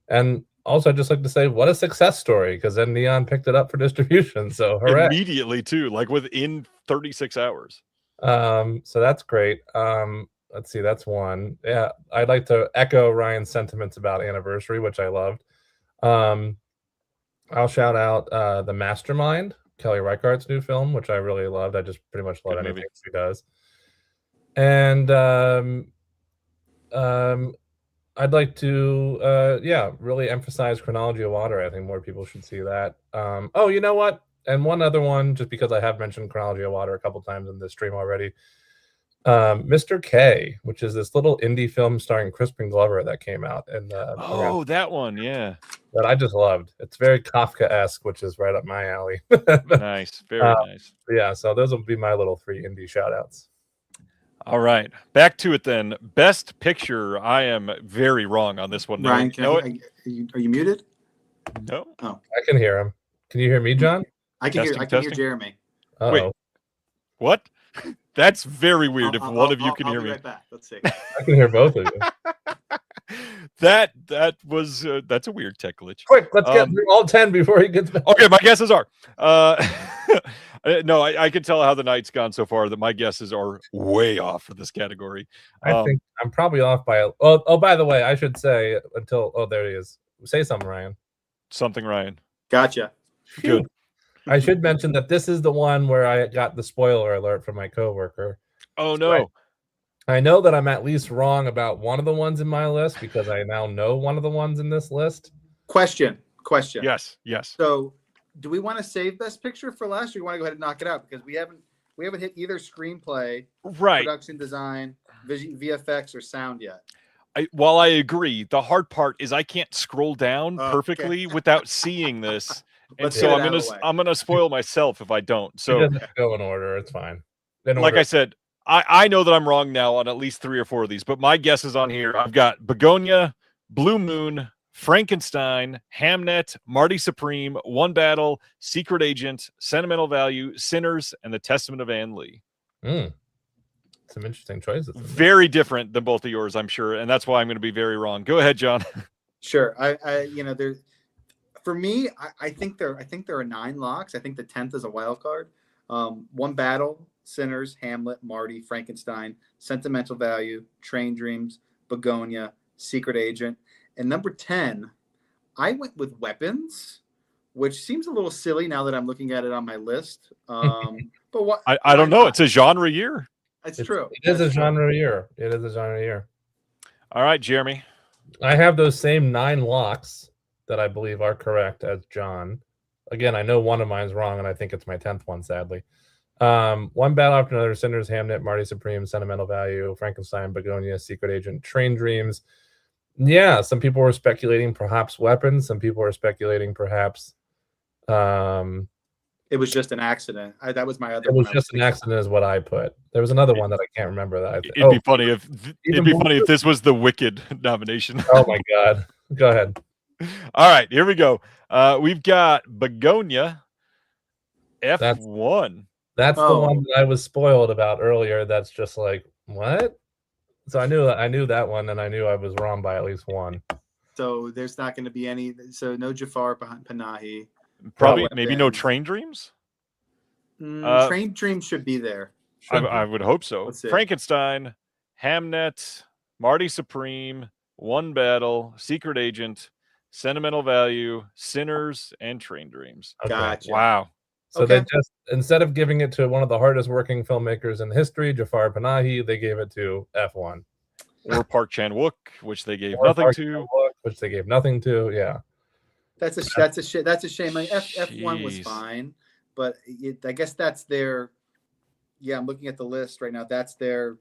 And also, I'd just like to say, what a success story, because then Neon picked it up for distribution. So hooray. Immediately, too, like within 36 hours. So that's great. Let's see, that's one. Yeah, I'd like to echo Ryan's sentiments about Anniversary, which I loved. I'll shout out The Mastermind, Kelly Reichardt's new film, which I really loved. I just pretty much love anything she does. And I'd like to, really emphasize Chronology of Water. I think more people should see that. Oh, you know what? And one other one, just because I have mentioned Chronology of Water a couple times in this stream already. Mr. K, which is this little indie film starring Crispin Glover that came out. And that one, yeah. That I just loved. It's very Kafka-esque, which is right up my alley. Nice, very nice. Yeah, so those will be my little 3 indie shout-outs. All right, back to it then. Best Picture. I am very wrong on this one. Ryan, are you muted? No. Oh, I can hear him. Can you hear me, John? I can hear Jeremy. Uh-oh. Wait, what? That's very weird. If one of you can hear I'll be me, right back. Let's see. I can hear both of you. that was that's a weird tech glitch. Quick, let's get through all 10 before he gets back. Okay, my guesses are. No, I can tell how the night's gone so far that my guesses are way off for this category. I think I'm probably off by. Oh, by the way, I should say there he is. Say something, Ryan. Something, Ryan. Gotcha. Good. I should mention that this is the one where I got the spoiler alert from my coworker. Oh no. I know that I'm at least wrong about one of the ones in my list because I now know one of the ones in this list. Question. Yes. So, do we want to save Best Picture for last, or you want to go ahead and knock it out because we haven't hit either screenplay, right, production design, VFX, or sound yet? while I agree, the hard part is I can't scroll down Oh, okay. perfectly without seeing this, and Let's so get it out of the way. I'm gonna spoil myself if I don't. It So, doesn't go in order. It's fine. In like order. I said, I know that I'm wrong now on at least 3 or 4 of these, but my guesses on here, I've got Begonia, Blue Moon, Frankenstein, Hamnet, Marty Supreme, One Battle, Secret Agent, Sentimental Value, Sinners, and The Testament of Anne Lee. Some interesting choices. Very different than both of yours, I'm sure, and that's why I'm going to be very wrong. Go ahead, John. Sure. There. For me, I think there are 9 locks. I think the 10th is a wild card. One Battle, Sinners, Hamlet, Marty, Frankenstein, Sentimental Value, Train Dreams, Begonia, Secret Agent, and number 10, I went with Weapons, which seems a little silly now that I'm looking at it on my list. But what? I don't know. It's a genre year. It's true. It is a genre year. It is a genre year. All right, Jeremy. I have those same 9 locks that I believe are correct as John. Again, I know one of mine's wrong, and I think it's my 10th one, sadly. One Battle After Another, Sinners, Hamnet, Marty Supreme, Sentimental Value, Frankenstein, Begonia, Secret Agent, Train Dreams. Yeah, some people were speculating perhaps Weapons. Some people were speculating perhaps... It was just an accident. That was my other It one. was just an accident is what I put. There was another one that I can't remember that. It'd be funny if this was the Wicked nomination. Oh my God. Go ahead. All right, here we go. We've got Begonia F1. That's the one that I was spoiled about earlier. That's just like, what? So I knew that one, and I knew I was wrong by at least one. So there's not going to be any. So no Jafar Panahi. Probably maybe no Train Dreams. Train Dreams should be there. I would hope so. Frankenstein, Hamnet, Marty Supreme, One Battle, Secret Agent, Sentimental Value, Sinners, and Train Dreams. Okay. Gotcha. Wow. So they just, instead of giving it to one of the hardest working filmmakers in history, Jafar Panahi, they gave it to F1. Or Park Chan-wook, which they gave nothing to. Which they gave nothing to. Yeah. That's a shame. Like F1 was fine, but I guess that's their. Yeah, I'm looking at the list right now. That's their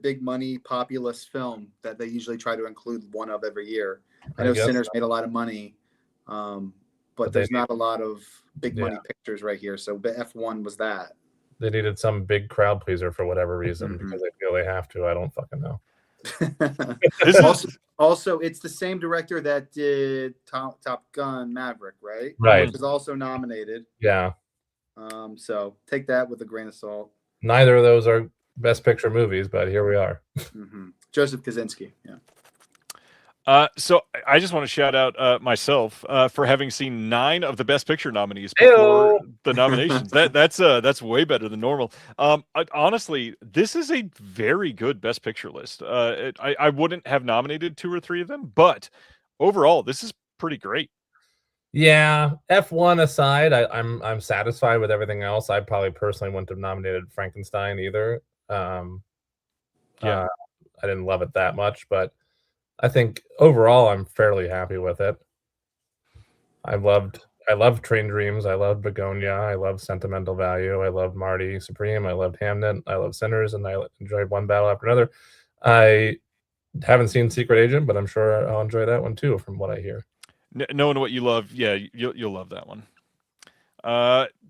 big money populist film that they usually try to include one of every year. I know Sinners made a lot of money, but there's not a lot of big money pictures right here. So F1 was that. They needed some big crowd pleaser for whatever reason because they feel they have to. I don't fucking know. Also, it's the same director that did Top Gun Maverick, right? Right. Which is also nominated. Yeah. So take that with a grain of salt. Neither of those are Best Picture movies, but here we are. Joseph Kosinski. Yeah. So I just want to shout out myself for having seen 9 of the Best Picture nominees before the nominations. That's way better than normal. Honestly, this is a very good Best Picture list. I wouldn't have nominated 2 or 3 of them, but overall, this is pretty great. Yeah, F1 aside, I'm satisfied with everything else. I probably personally wouldn't have nominated Frankenstein either. I didn't love it that much, but I think overall I'm fairly happy with it. I loved Train Dreams. I loved Begonia. I loved Sentimental Value. I loved Marty Supreme. I loved Hamnet. I loved Sinners, and I enjoyed One Battle After Another. I haven't seen Secret Agent, but I'm sure I'll enjoy that one too, from what I hear. Knowing what you love, yeah, you'll love that one.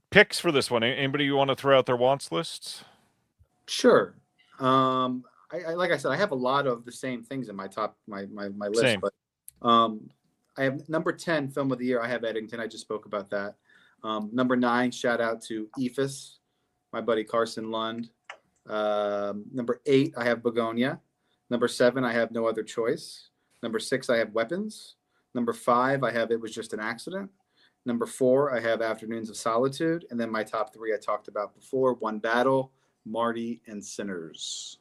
Picks for this one. Anybody you want to throw out their wants lists? Sure. I like I said, I have a lot of the same things in my list. Same. But I have number 10 film of the year. I have Eddington. I just spoke about that. Number 9, shout out to Ephus, my buddy Carson Lund. Number 8, I have Begonia. Number 7, I have No Other Choice. Number 6, I have Weapons. Number 5, I have It Was Just an Accident. Number 4, I have Afternoons of Solitude. And then my top 3 I talked about before: One Battle, Marty, and Sinners.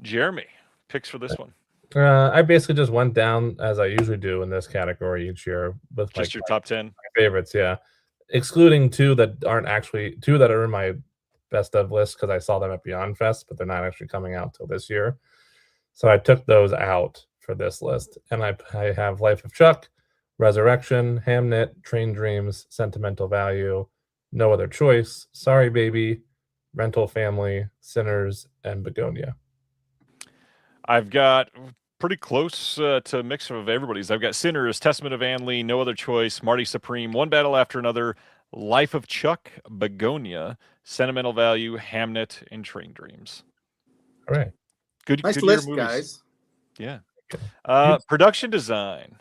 Jeremy, picks for this one. I basically just went down as I usually do in this category each year with just your top 10 favorites. Yeah, excluding 2 that aren't actually 2 that are in my best of list because I saw them at Beyond Fest, but they're not actually coming out till this year. So I took those out for this list, and I have Life of Chuck, Resurrection, Hamnet, Train Dreams, Sentimental Value, No Other Choice, Sorry Baby, Rental Family, Sinners, and Begonia. I've got pretty close to a mix of everybody's. I've got Sinners, Testament of Anne Lee, No Other Choice, Marty Supreme, One Battle After Another, Life of Chuck, Begonia, Sentimental Value, Hamnet, and Train Dreams. All right. Good, Nice good list, year movies. guys. Yeah. Production design.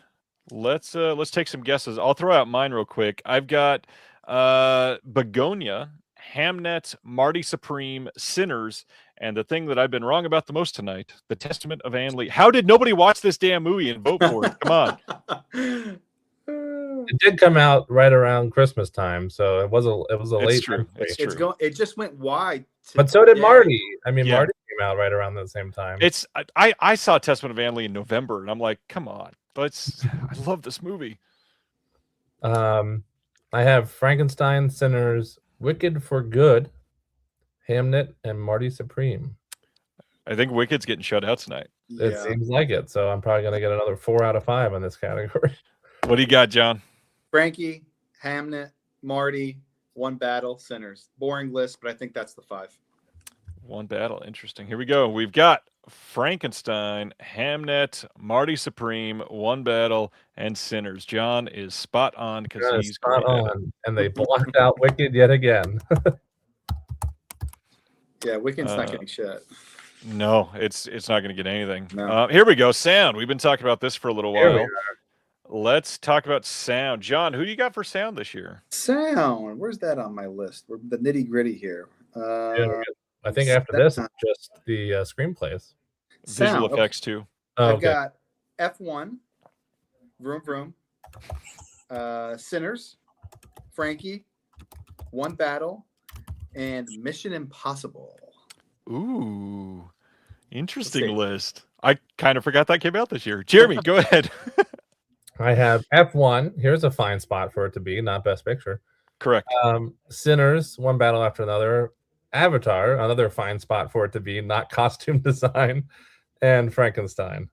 Let's take some guesses. I'll throw out mine real quick. I've got Begonia, Hamnet, Marty Supreme, Sinners, and the thing that I've been wrong about the most tonight, The Testament of Anne Lee. How did nobody watch this damn movie and vote for it? Come on. It did come out right around Christmas time, so it was a It's late true. entry. It's true. It just went wide. But so did today. Marty. I mean, Yeah. Marty came out right around the same time. I saw Testament of Anne Lee in November, and I'm like, come on. I love this movie. I have Frankenstein, Sinners, Wicked for Good, Hamnet, and Marty Supreme. I think Wicked's getting shut out tonight. It Yeah. seems like it, so I'm probably gonna get another 4 out of 5 in this category. What do you got, John? Frankie, Hamnet, Marty, One Battle, Sinners. Boring list, but I think that's the 5. One Battle. Interesting. Here we go. We've got Frankenstein, Hamnet, Marty Supreme, One Battle, and Sinners. John is spot on because Yeah, he's spot great at it. on, and they blocked out Wicked yet again. Yeah, Wicked's not getting shit. No, it's not going to get anything. No. Here we go. Sound. We've been talking about this for a little Here we while. Let's talk about sound. John, who do you got for sound this year? Sound. Where's that on my list? We're the nitty gritty here. I think after this, it's just the screenplays. Visual Sound. effects too. Oh, I've got F1, Vroom Vroom, Sinners, Frankie, One Battle, and Mission Impossible. Ooh, interesting see. list. I kind of forgot that came out this year. Jeremy, go ahead. I have F1. Here's a fine spot for it to be, not Best Picture. Correct. Sinners, One Battle After Another. Avatar, another fine spot for it to be, not costume design. And Frankenstein.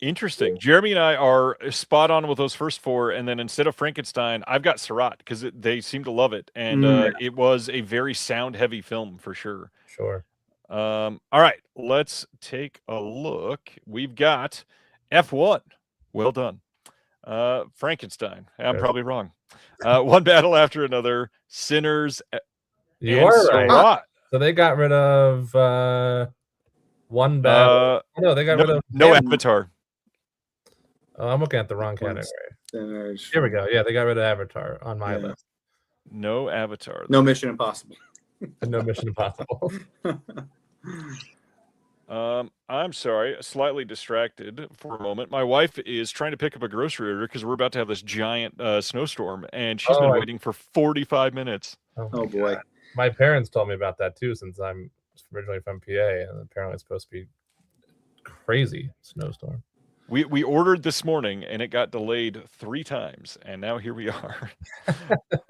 Interesting. Jeremy and I are spot on with those first 4, and then instead of Frankenstein, I've got Surratt because they seem to love it, and it was a very sound-heavy film for sure. Sure. All right, let's take a look. We've got F1. Well done. Frankenstein. I'm probably wrong. One Battle After Another. Sinners. You and are right. Surratt. So they got rid of One Battle. No, they got rid of no Avatar. Oh, I'm looking at the wrong category. Sinners. Here we go. Yeah, they got rid of Avatar on my list. No Avatar. No Mission Impossible. And no Mission Impossible. I'm sorry, slightly distracted for a moment. My wife is trying to pick up a grocery order because we're about to have this giant snowstorm, and she's been waiting for 45 minutes. Oh boy. My parents told me about that too, since I'm originally from PA, and apparently it's supposed to be crazy snowstorm. We ordered this morning, and it got delayed 3 times, and now here we are.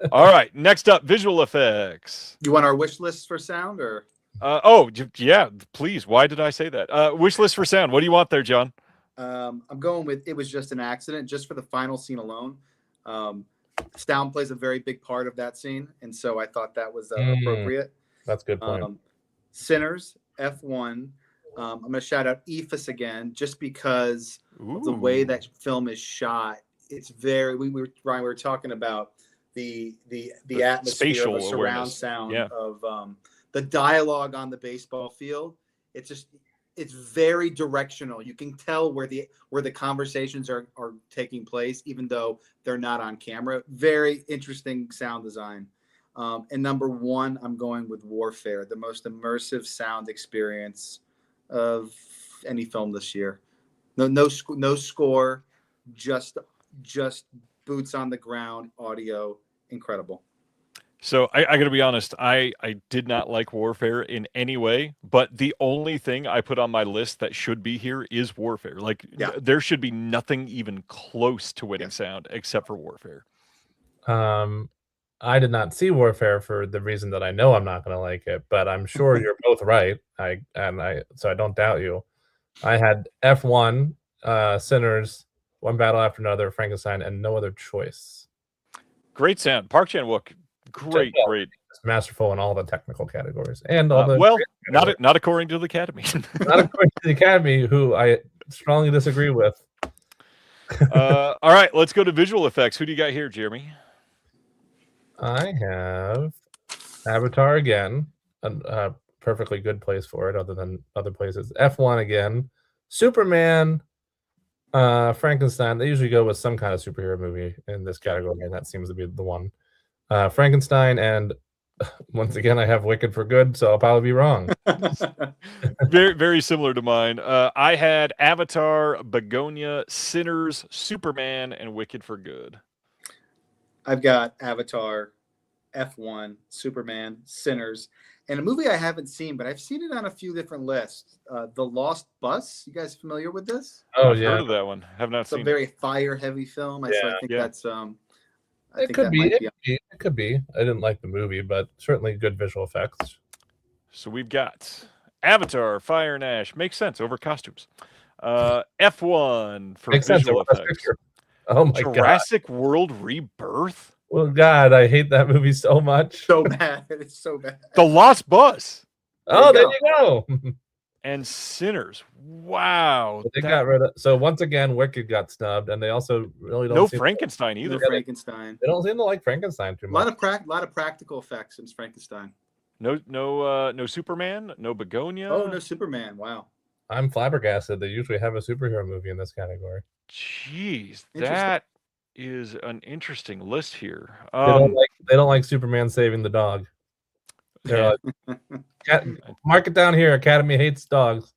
All right, next up, visual effects. You want our wish list for sound or? Yeah, please. Why did I say that? Wish list for sound. What do you want there, John? I'm going with It Was Just an Accident, just for the final scene alone. Sound plays a very big part of that scene, and so I thought that was appropriate. That's a good point. Sinners, F1. I'm going to shout out EFUS again, just because of the way that film is shot. It's very. We were talking about the atmosphere, spatial the surround awareness. sound of the dialogue on the baseball field. It's very directional. You can tell where the conversations are taking place, even though they're not on camera. Very interesting sound design. And number 1, I'm going with Warfare, the most immersive sound experience of any film this year. No score, just boots on the ground, audio, incredible. So I got to be honest, I did not like Warfare in any way, but the only thing I put on my list that should be here is Warfare. Like there should be nothing even close to winning sound except for Warfare. I did not see Warfare for the reason that I know I'm not going to like it, but I'm sure you're both right. So I don't doubt you. I had F1, Sinners, One Battle After Another, Frankenstein, and No Other Choice. Great sound. Park Chan-wook. Great. It's masterful in all the technical categories and all the Not according to the Academy. Not according to the Academy, who I strongly disagree with. All right, let's go to visual effects. Who do you got here, Jeremy? I have Avatar again, a perfectly good place for it, other than other places. F1 again, Superman, Frankenstein. They usually go with some kind of superhero movie in this category, and that seems to be the one. Frankenstein, and once again, I have Wicked for Good, so I'll probably be wrong. Very, very similar to mine. I had Avatar, Begonia, Sinners, Superman, and Wicked for Good. I've got Avatar, F1, Superman, Sinners, and a movie I haven't seen, but I've seen it on a few different lists. The Lost Bus. You guys familiar with this? Oh I've yeah, heard of that one. Have not It's a seen very fire-heavy film. So I think Yeah. that's it could be. It could be. I didn't like the movie, but certainly good visual effects. So we've got Avatar, Fire and Ash. Makes sense over costumes. F1 for Makes sense. visual over Best effects. Picture. Oh my god! Jurassic World Rebirth. Well, God, I hate that movie so much. So bad. It's so bad. The Lost Bus. Oh, you there go. you go. And Sinners. Wow. They got rid of. So once again, Wicked got snubbed, and they also really don't. No seem Frankenstein either. No Frankenstein. They don't seem to like Frankenstein too A much. lot of practical effects in Frankenstein. No Superman. No Begonia. Oh, no Superman. Wow. I'm flabbergasted. They usually have a superhero movie in this category. Jeez, Interesting. that is an interesting list here. They don't like Superman saving the dog. They're like, mark it down here. Academy hates dogs.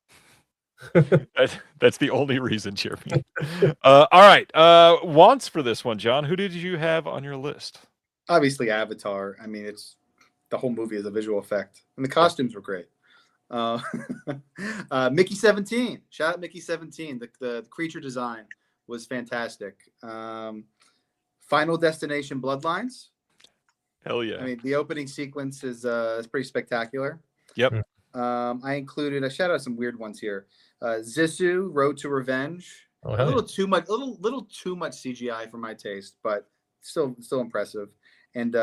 That's the only reason, Jeremy. All right. Wants for this one, John. Who did you have on your list? Obviously, Avatar. I mean, it's the whole movie is a visual effect, and the costumes were great. Mickey 17. Shout out Mickey 17. The creature design was fantastic. Final Destination Bloodlines. Hell yeah. I mean, the opening sequence is pretty spectacular. Yep. I included a shout out some weird ones here. Zissou, Road to Revenge. Oh, A hell little too much, little too much CGI for my taste, but still impressive. And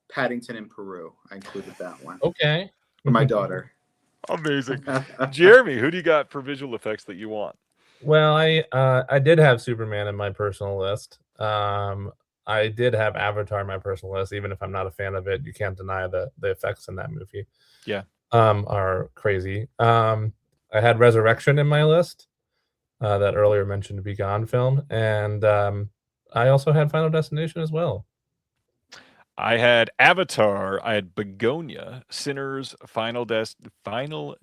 Paddington in Peru. I included that one Okay. for my daughter. Amazing. Jeremy, who do you got for visual effects that you want? Well, I did have Superman in my personal list. I did have Avatar in my personal list, even if I'm not a fan of it. You can't deny the effects in that movie. Yeah. Are crazy. I had Resurrection in my list, that earlier mentioned Be Gone film, and I also had Final Destination as well. I had Avatar. I had Begonia, Sinners, Final Destination.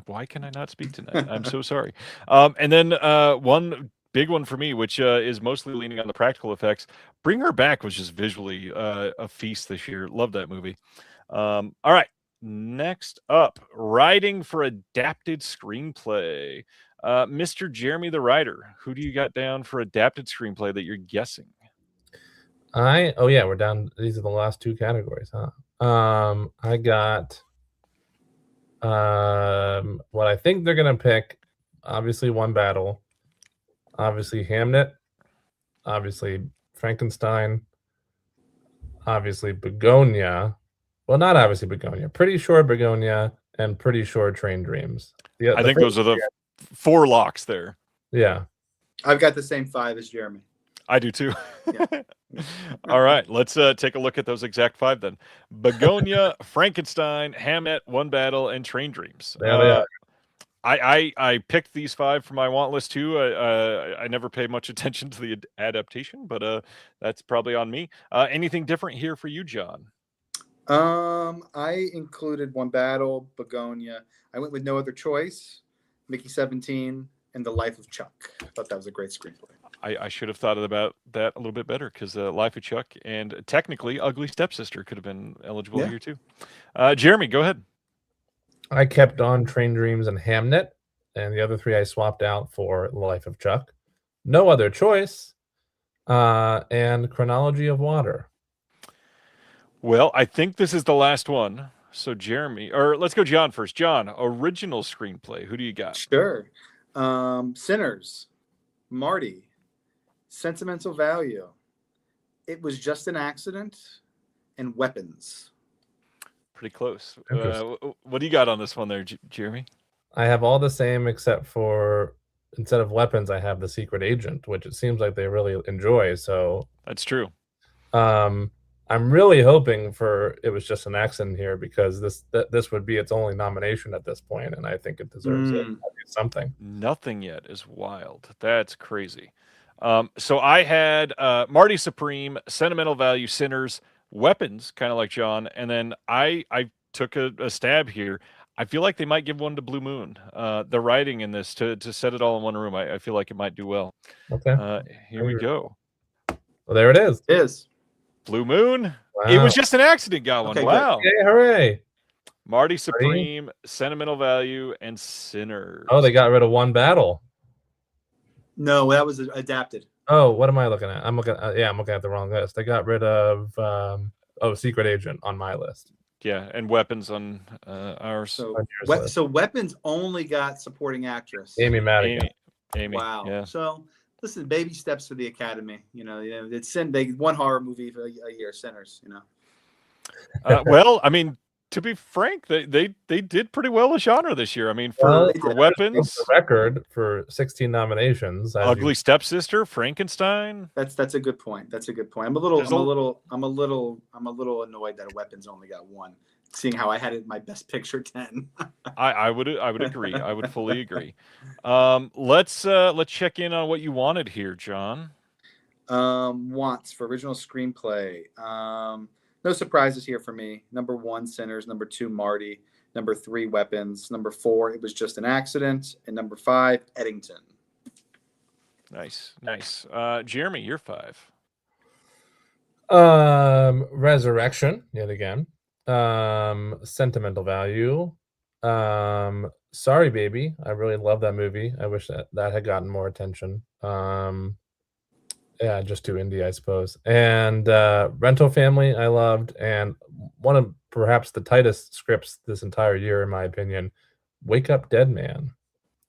Why can I not speak tonight? I'm so sorry. And then one big one for me, which is mostly leaning on the practical effects. Bring Her Back was just visually a feast this year. Love that movie. All right. Next up, writing for adapted screenplay. Mr. Jeremy the writer. Who do you got down for adapted screenplay that you're guessing? We're down. These are the last two categories, huh? I got what I think they're gonna pick. Obviously, One Battle. Obviously, Hamnet. Obviously, Frankenstein. Obviously, Begonia. Well, not obviously Begonia. Pretty sure Begonia, and pretty sure Train Dreams. I think those are the 4 locks there. Yeah. I've got the same 5 as Jeremy. I do too. Yeah. All right, let's take a look at those exact 5 then. Begonia, Frankenstein, Hamnet, One Battle, and Train Dreams. Yeah. I picked these 5 for my want list too. I never pay much attention to the adaptation, but that's probably on me. Anything different here for you, John? I included One Battle, Begonia. I went with No Other Choice, Mickey 17, and The Life of Chuck. I thought that was a great screenplay. I should have thought about that a little bit better because Life of Chuck and technically Ugly Stepsister could have been eligible here too. Jeremy, go ahead. I kept on Train Dreams and Hamnet, and the other 3 I swapped out for The Life of Chuck. No Other Choice, and Chronology of Water. Well, I think this is the last one. So Jeremy, or let's go John first. John, original screenplay. Who do you got? Sure. Sinners, Marty, Sentimental Value, It Was Just an Accident, and Weapons. Pretty close. Interesting. What do you got on this one there, Jeremy? I have all the same except for instead of weapons, I have the secret agent, which it seems like they really enjoy. So That's true. I'm really hoping for it was just an accident here because this would be its only nomination at this point, and I think it deserves it. Something. Nothing yet is wild. That's crazy. So I had Marty Supreme, Sentimental Value, Sinners, Weapons, kind of like John, and then I took a stab here. I feel like they might give one to Blue Moon. The writing in this to set it all in one room, I feel like it might do well. Okay. Here we go. Well, there it is. It is. Blue Moon. Wow. It was just an accident, got one. Okay, Wow. Yay, hooray. Marty Supreme, Sentimental Value, and Sinners. Oh, they got rid of One Battle. No, that was adapted. Oh, what am I looking at? I'm looking at the wrong list. They got rid of Secret Agent on my list. Yeah, and Weapons on ours. So, On yours list. so Weapons only got supporting actress. Amy Madigan. Amy. Wow. Yeah. So listen, baby steps for the Academy. It's they one horror movie a year, Sinners. Well, I mean, to be frank, they did pretty well in genre this year. I mean, for Weapons, the record for 16 nominations. Ugly Stepsister, Frankenstein. That's a good point. That's a good point. I'm a little annoyed that Weapons only got one, seeing how I had it in my Best Picture 10. I would agree. I would fully agree. Let's check in on what you wanted here, John. Wants for original screenplay. No surprises here for me. Number 1, Sinners. Number 2, Marty. Number 3, Weapons. Number 4, It Was Just an Accident. And number 5, Eddington. Nice. Jeremy, you're 5. Resurrection, yet again. Sentimental Value. Sorry, Baby. I really love that movie. I wish that had gotten more attention. Yeah, just too indie, I suppose. And Rental Family, I loved. And one of perhaps the tightest scripts this entire year, in my opinion, Wake Up Dead Man,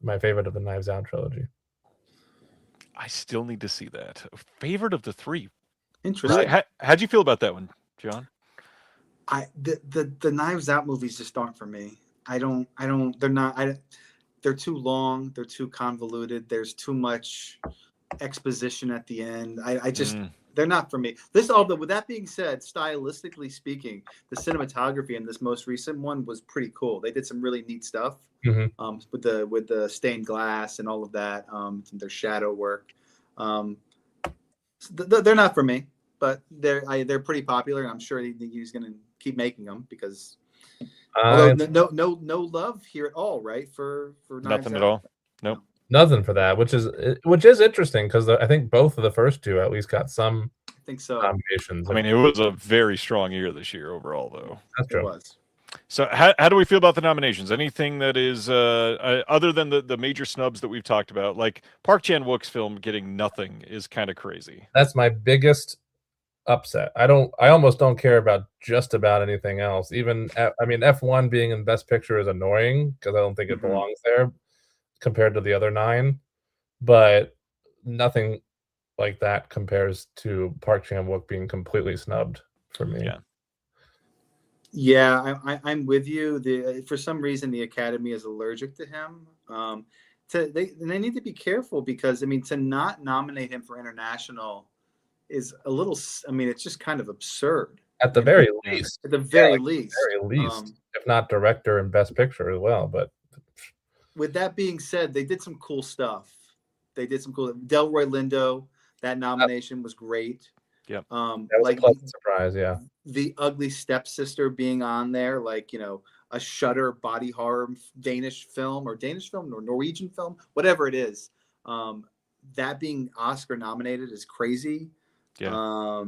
my favorite of the Knives Out trilogy. I still need to see that. Favorite of the 3. Interesting. How'd you feel about that one, John? The Knives Out movies just aren't for me. They're too long. They're too convoluted. There's too much exposition at the end. They're not for me. With that being said, stylistically speaking, the cinematography in this most recent one was pretty cool. They did some really neat stuff with the stained glass and all of that, their shadow work. They're not for me, but they're pretty popular, and I'm sure he's going to keep making them because no love here at all, right? For Nothing at all. Nope. Nothing for that, which is interesting because I think both of the first two at least got some. I think so. Nominations. I mean, it was a very strong year this year overall, though. That's true. It was. So how do we feel about the nominations? Anything that is other than the major snubs that we've talked about, like Park Chan-wook's film getting nothing is kind of crazy. That's my biggest upset. I almost don't care about just about anything else. Even F1 being in Best Picture is annoying because I don't think it belongs there compared to the other 9, but nothing like that compares to Park Chan-wook being completely snubbed for me. Yeah, I'm with you. For some reason, the Academy is allergic to him. They need to be careful because to not nominate him for international is a little. It's just kind of absurd. At the very least. At the very least. If not director and Best Picture as well. But with that being said, they did some cool stuff. Delroy Lindo. That nomination was great. Yep. That was a pleasant surprise, yeah. The Ugly Stepsister being on there, a Shudder body horror Danish film or Norwegian film, whatever it is. That being Oscar nominated is crazy. Yeah.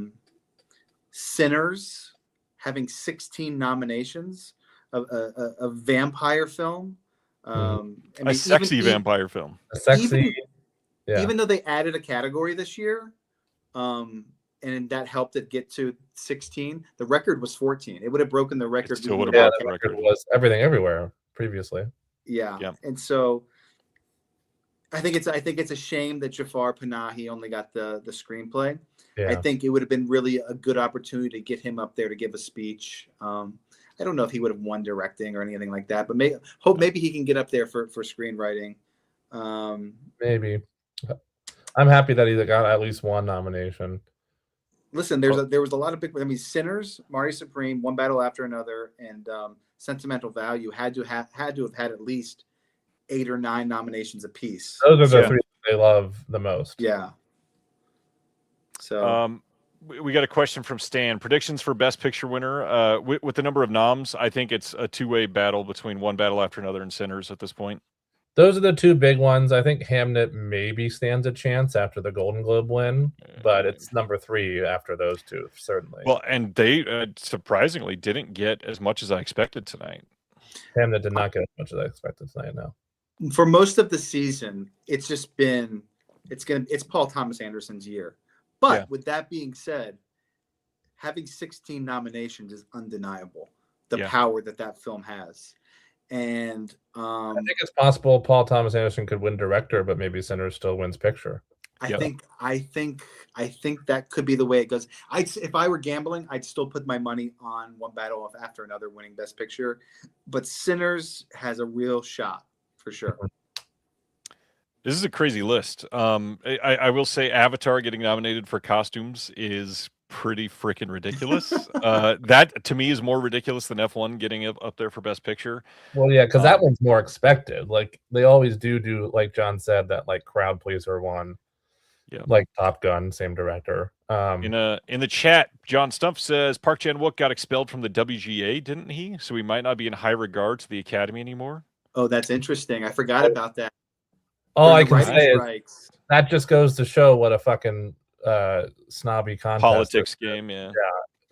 Sinners having 16 nominations, a vampire film. A sexy vampire film. A sexy. Even though they added a category this year, and that helped it get to 16, the record was 14. It would have broken the record. Still would have broken the record. Was Everything Everywhere previously. Yeah. And so I think it's a shame that Jafar Panahi only got the screenplay. Yeah. I think it would have been really a good opportunity to get him up there to give a speech. I don't know if he would have won directing or anything like that, but maybe he can get up there for screenwriting. Maybe. I'm happy that he got at least one nomination. Listen, there was a lot of big. I mean, Sinners, Marty Supreme, One Battle After Another, and Sentimental Value had to have had at least 8 or 9 nominations apiece. Those are the 3 that they love the most. Yeah. So we got a question from Stan. Predictions for Best Picture winner. With the number of noms, I think it's a 2-way battle between One Battle After Another and Sinners at this point. Those are the 2 big ones. I think Hamnet maybe stands a chance after the Golden Globe win, but it's number 3 after those 2, certainly. Well, and they surprisingly didn't get as much as I expected tonight. Hamnet did not get as much as I expected tonight, no. For most of the season, it's just been it's Paul Thomas Anderson's year. But with that being said, having 16 nominations is undeniable. The power that film has. And I think it's possible Paul Thomas Anderson could win director, but maybe Sinners still wins picture. I think that could be the way it goes. If I were gambling, I'd still put my money on One Battle After Another winning Best Picture, but Sinners has a real shot for sure. This is a crazy list. I will say Avatar getting nominated for costumes is pretty freaking ridiculous. That to me is more ridiculous than F1 getting up there for Best Picture. Well, yeah, because that one's more expected. Like they always do, like John said, that like crowd pleaser one. Yeah, like Top Gun, same director. In the chat, John Stumpf says Park Chan-wook got expelled from the WGA, didn't he? So he might not be in high regard to the Academy anymore. Oh, that's interesting. I forgot about that. All I can say is that just goes to show what a fucking snobby contest politics game. Yeah,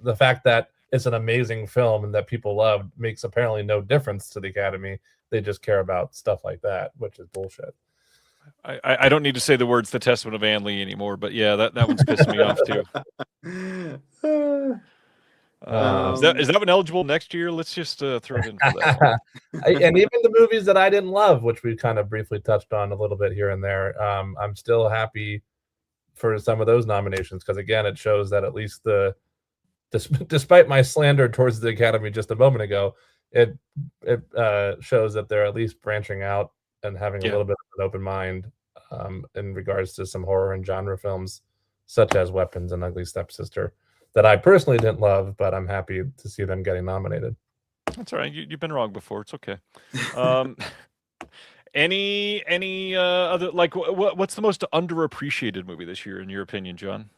the fact that it's an amazing film and that people love makes apparently no difference to the Academy. They just care about stuff like that, which is bullshit. I don't need to say the words "The Testament of Anne Lee" anymore, but yeah, that one's pissing me off too. Is that one eligible next year? Let's just throw it in for that. And even the movies that I didn't love, which we kind of briefly touched on a little bit here and there, I'm still happy for some of those nominations because again, it shows that at least despite my slander towards the Academy just a moment ago, it shows that they're at least branching out and having a little bit of an open mind in regards to some horror and genre films such as Weapons and Ugly Stepsister that I personally didn't love, but I'm happy to see them getting nominated. That's all right. You've been wrong before. It's okay. Any other, like, what's the most underappreciated movie this year in your opinion, John?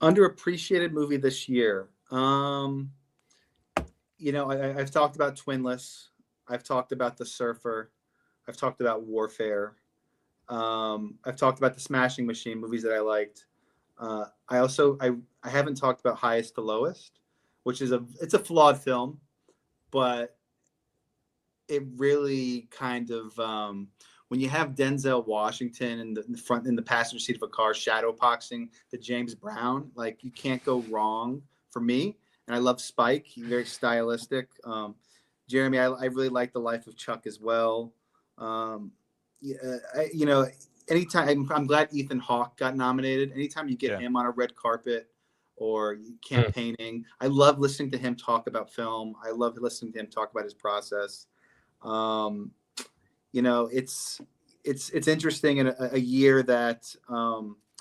Underappreciated movie this year. I've talked about Twinless. I've talked about The Surfer. I've talked about Warfare. I've talked about The Smashing Machine, movies that I liked. I haven't talked about Highest to Lowest, which is it's a flawed film, but it really kind of when you have Denzel Washington in the passenger seat of a car shadowboxing the James Brown, like you can't go wrong for me. And I love Spike; he's very stylistic. Jeremy, I really like The Life of Chuck as well. Anytime I'm glad Ethan Hawke got nominated. Anytime you get him on a red carpet or campaigning, I love listening to him talk about film. I love listening to him talk about his process. It's interesting in a year that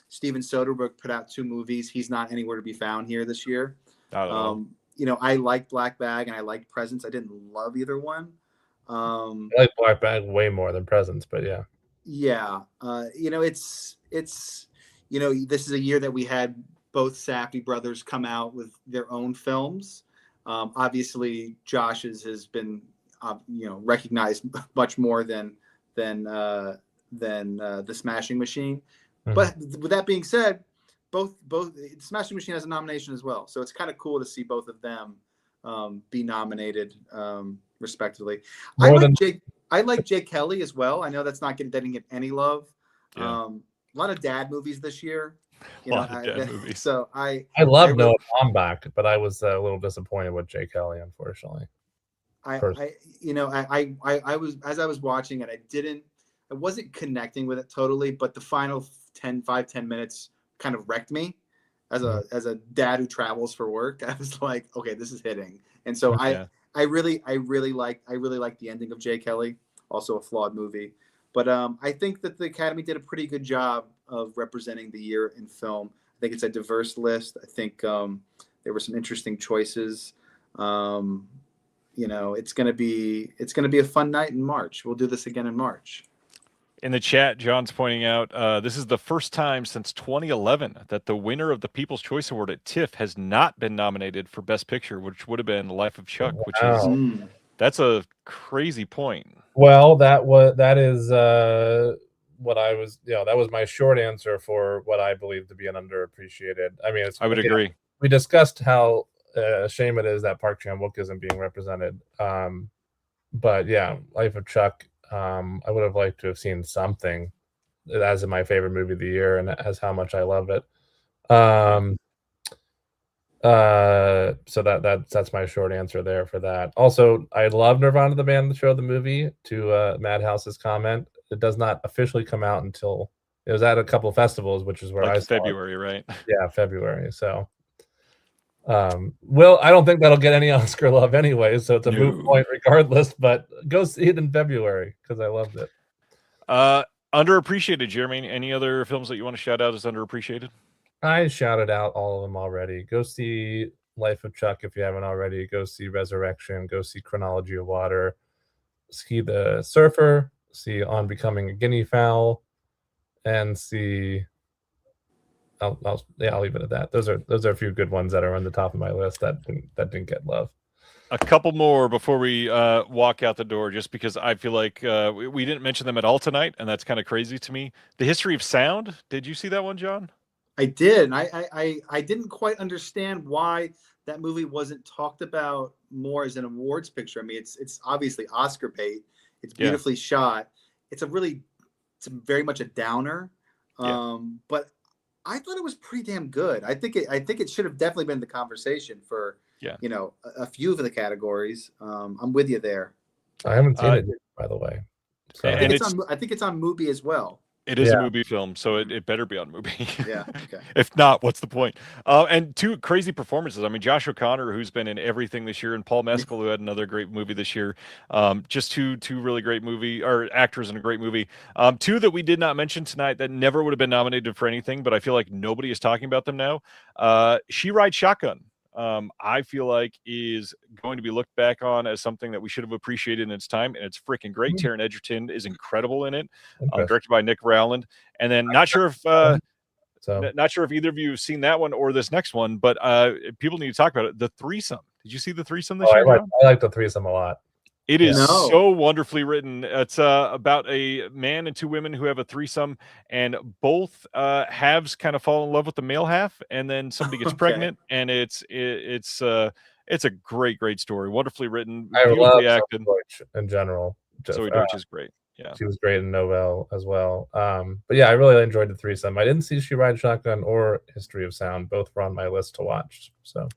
Steven Soderbergh put out 2 movies. He's not anywhere to be found here this year. I liked Black Bag and I liked Presence. I didn't love either one. I like Black Bag way more than Presence, but yeah. Yeah. This is a year that we had both Safdie brothers come out with their own films. Obviously Josh's has been, recognized much more than The Smashing Machine. Mm-hmm. But with that being said, both Smashing Machine has a nomination as well. So it's kind of cool to see both of them be nominated respectively. I like Jake Kelly as well. I know didn't get any love. A lot of dad movies this year. Movies. So I love Noah Baumbach, but I was a little disappointed with Jake Kelly, unfortunately. I was watching it, I wasn't connecting with it totally, but the final 10 minutes kind of wrecked me as a dad who travels for work. I was like, okay, this is hitting. And so I I really like the ending of Jay Kelly. Also a flawed movie, but I think that the Academy did a pretty good job of representing the year in film. I think it's a diverse list. I think there were some interesting choices. It's gonna be a fun night in March. We'll do this again in March. In the chat, John's pointing out this is the first time since 2011 that the winner of the People's Choice Award at TIFF has not been nominated for Best Picture, which would have been Life of Chuck, which is that's a crazy point. Well, that is what I was. That was my short answer for what I believe to be an underappreciated. I mean, I would agree. We discussed how a shame it is that Park Chan-wook isn't being represented. But yeah, Life of Chuck. I would have liked to have seen something as in my favorite movie of the year and as how much I love it. So that's my short answer there for that. Also, I love Nirvana the band, the show, the movie. To Madhouse's comment, it does not officially come out until it was at a couple of festivals, which is where I saw February, it. right? Yeah, February. So, I don't think that'll get any Oscar love anyway, so it's a moot point regardless. But go see it in February because I loved it. Underappreciated, Jeremy. Any other films that you want to shout out as underappreciated? I shouted out all of them already. Go see Life of Chuck if you haven't already. Go see Resurrection. Go see Chronology of Water. See The Surfer. See On Becoming a Guinea Fowl. And see. I'll leave it at that. Those are a few good ones that are on the top of my list that didn't get love. A couple more before we walk out the door, just because I feel like we didn't mention them at all tonight, and that's kind of crazy to me. The History of Sound. Did you see that one, John? I did. I didn't quite understand why that movie wasn't talked about more as an awards picture. I mean, it's obviously Oscar bait. It's beautifully shot. It's very much a downer. But I thought it was pretty damn good. I think it should have definitely been the conversation for a few of the categories. I'm with you there. I haven't seen it yet, by the way. So. I think it's on Mubi as well. It is a movie film, so it better be on Mubi. Yeah. Okay. If not, what's the point? And two crazy performances. I mean, Josh O'Connor, who's been in everything this year, and Paul Mescal, who had another great movie this year. Just two really great actors in a great movie. Two that we did not mention tonight that never would have been nominated for anything, but I feel like nobody is talking about them now. She Rides Shotgun. I feel like is going to be looked back on as something that we should have appreciated in its time, and it's freaking great. Taron Egerton is incredible in it, directed by Nick Rowland. And then not sure if either of you have seen that one or this next one, but people need to talk about it. The Threesome. Did you see The Threesome this year? I like The Threesome a lot. It is so wonderfully written. It's about a man and two women who have a threesome, and both halves kind of fall in love with the male half, and then somebody gets pregnant, and it's a great story. Wonderfully written, beautifully acted. In general, Zoe Deutch is great. Yeah, she was great in Novell as well. But yeah, I really enjoyed The Threesome. I didn't see She Rides Shotgun or History of Sound. Both were on my list to watch. So.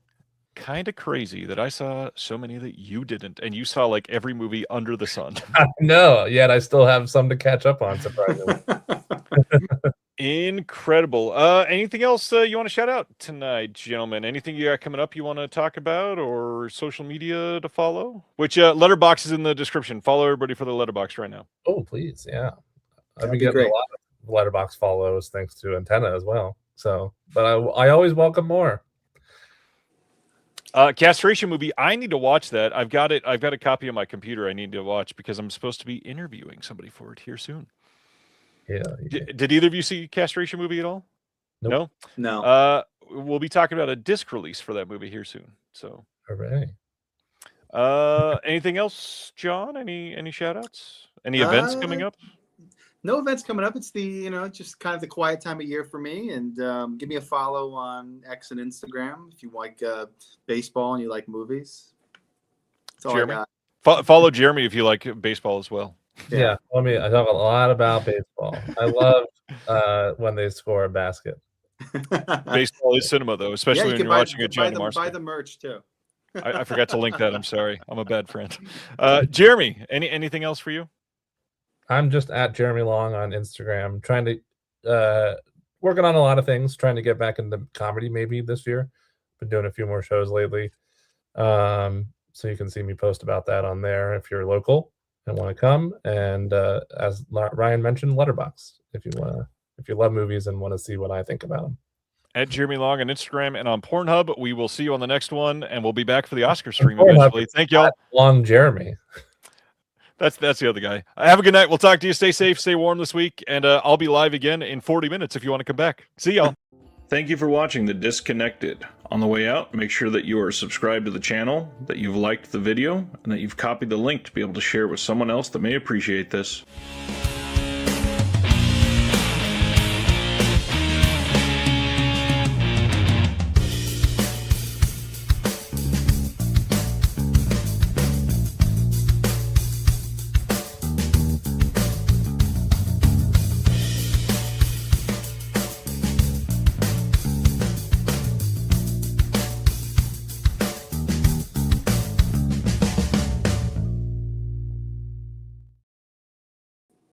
Kind of crazy that I saw so many that you didn't, and you saw like every movie under the sun. No, yet I still have some to catch up on, surprisingly. Incredible. Anything else you want to shout out tonight, gentlemen? Anything you got coming up you want to talk about, or social media to follow? Which Letterbox is in the description. Follow everybody for the Letterbox right now. Oh, please, yeah. I've been getting a lot of Letterbox follows thanks to Antenna as well. So, but I always welcome more. Castration movie. I need to watch that. I've got a copy on my computer I need to watch because I'm supposed to be interviewing somebody for it here soon. Yeah. Did either of you see Castration movie at all? Nope. No. We'll be talking about a disc release for that movie here soon. So. Hooray. Anything else, John? Any shout outs? Any events coming up? No events coming up. It's just kind of the quiet time of year for me. And give me a follow on X and Instagram if you like baseball and you like movies. That's all Jeremy? I got. Follow Jeremy if you like baseball as well. Yeah. I talk a lot about baseball. I love when they score a basket. Baseball is cinema, though, especially when you're watching a John DeMarsico. Buy the merch too. I forgot to link that. I'm sorry. I'm a bad friend. Jeremy, anything else for you? I'm just at Jeremy Long on Instagram, trying to working on a lot of things, trying to get back into comedy maybe this year. Been doing a few more shows lately. so you can see me post about that on there if you're local and want to come. And as Ryan mentioned, Letterboxd if you love movies and want to see what I think about them. At Jeremy Long on Instagram and on Pornhub. We will see you on the next one, and we'll be back for the Oscar stream Pornhub, eventually. Thank y'all. Long Jeremy. That's the other guy. Have a good night. We'll talk to you. Stay safe, stay warm this week, and I'll be live again in 40 minutes if you want to come back. See y'all. Thank you for watching The Disconnected. On the way out, make sure that you are subscribed to the channel, that you've liked the video, and that you've copied the link to be able to share it with someone else that may appreciate this.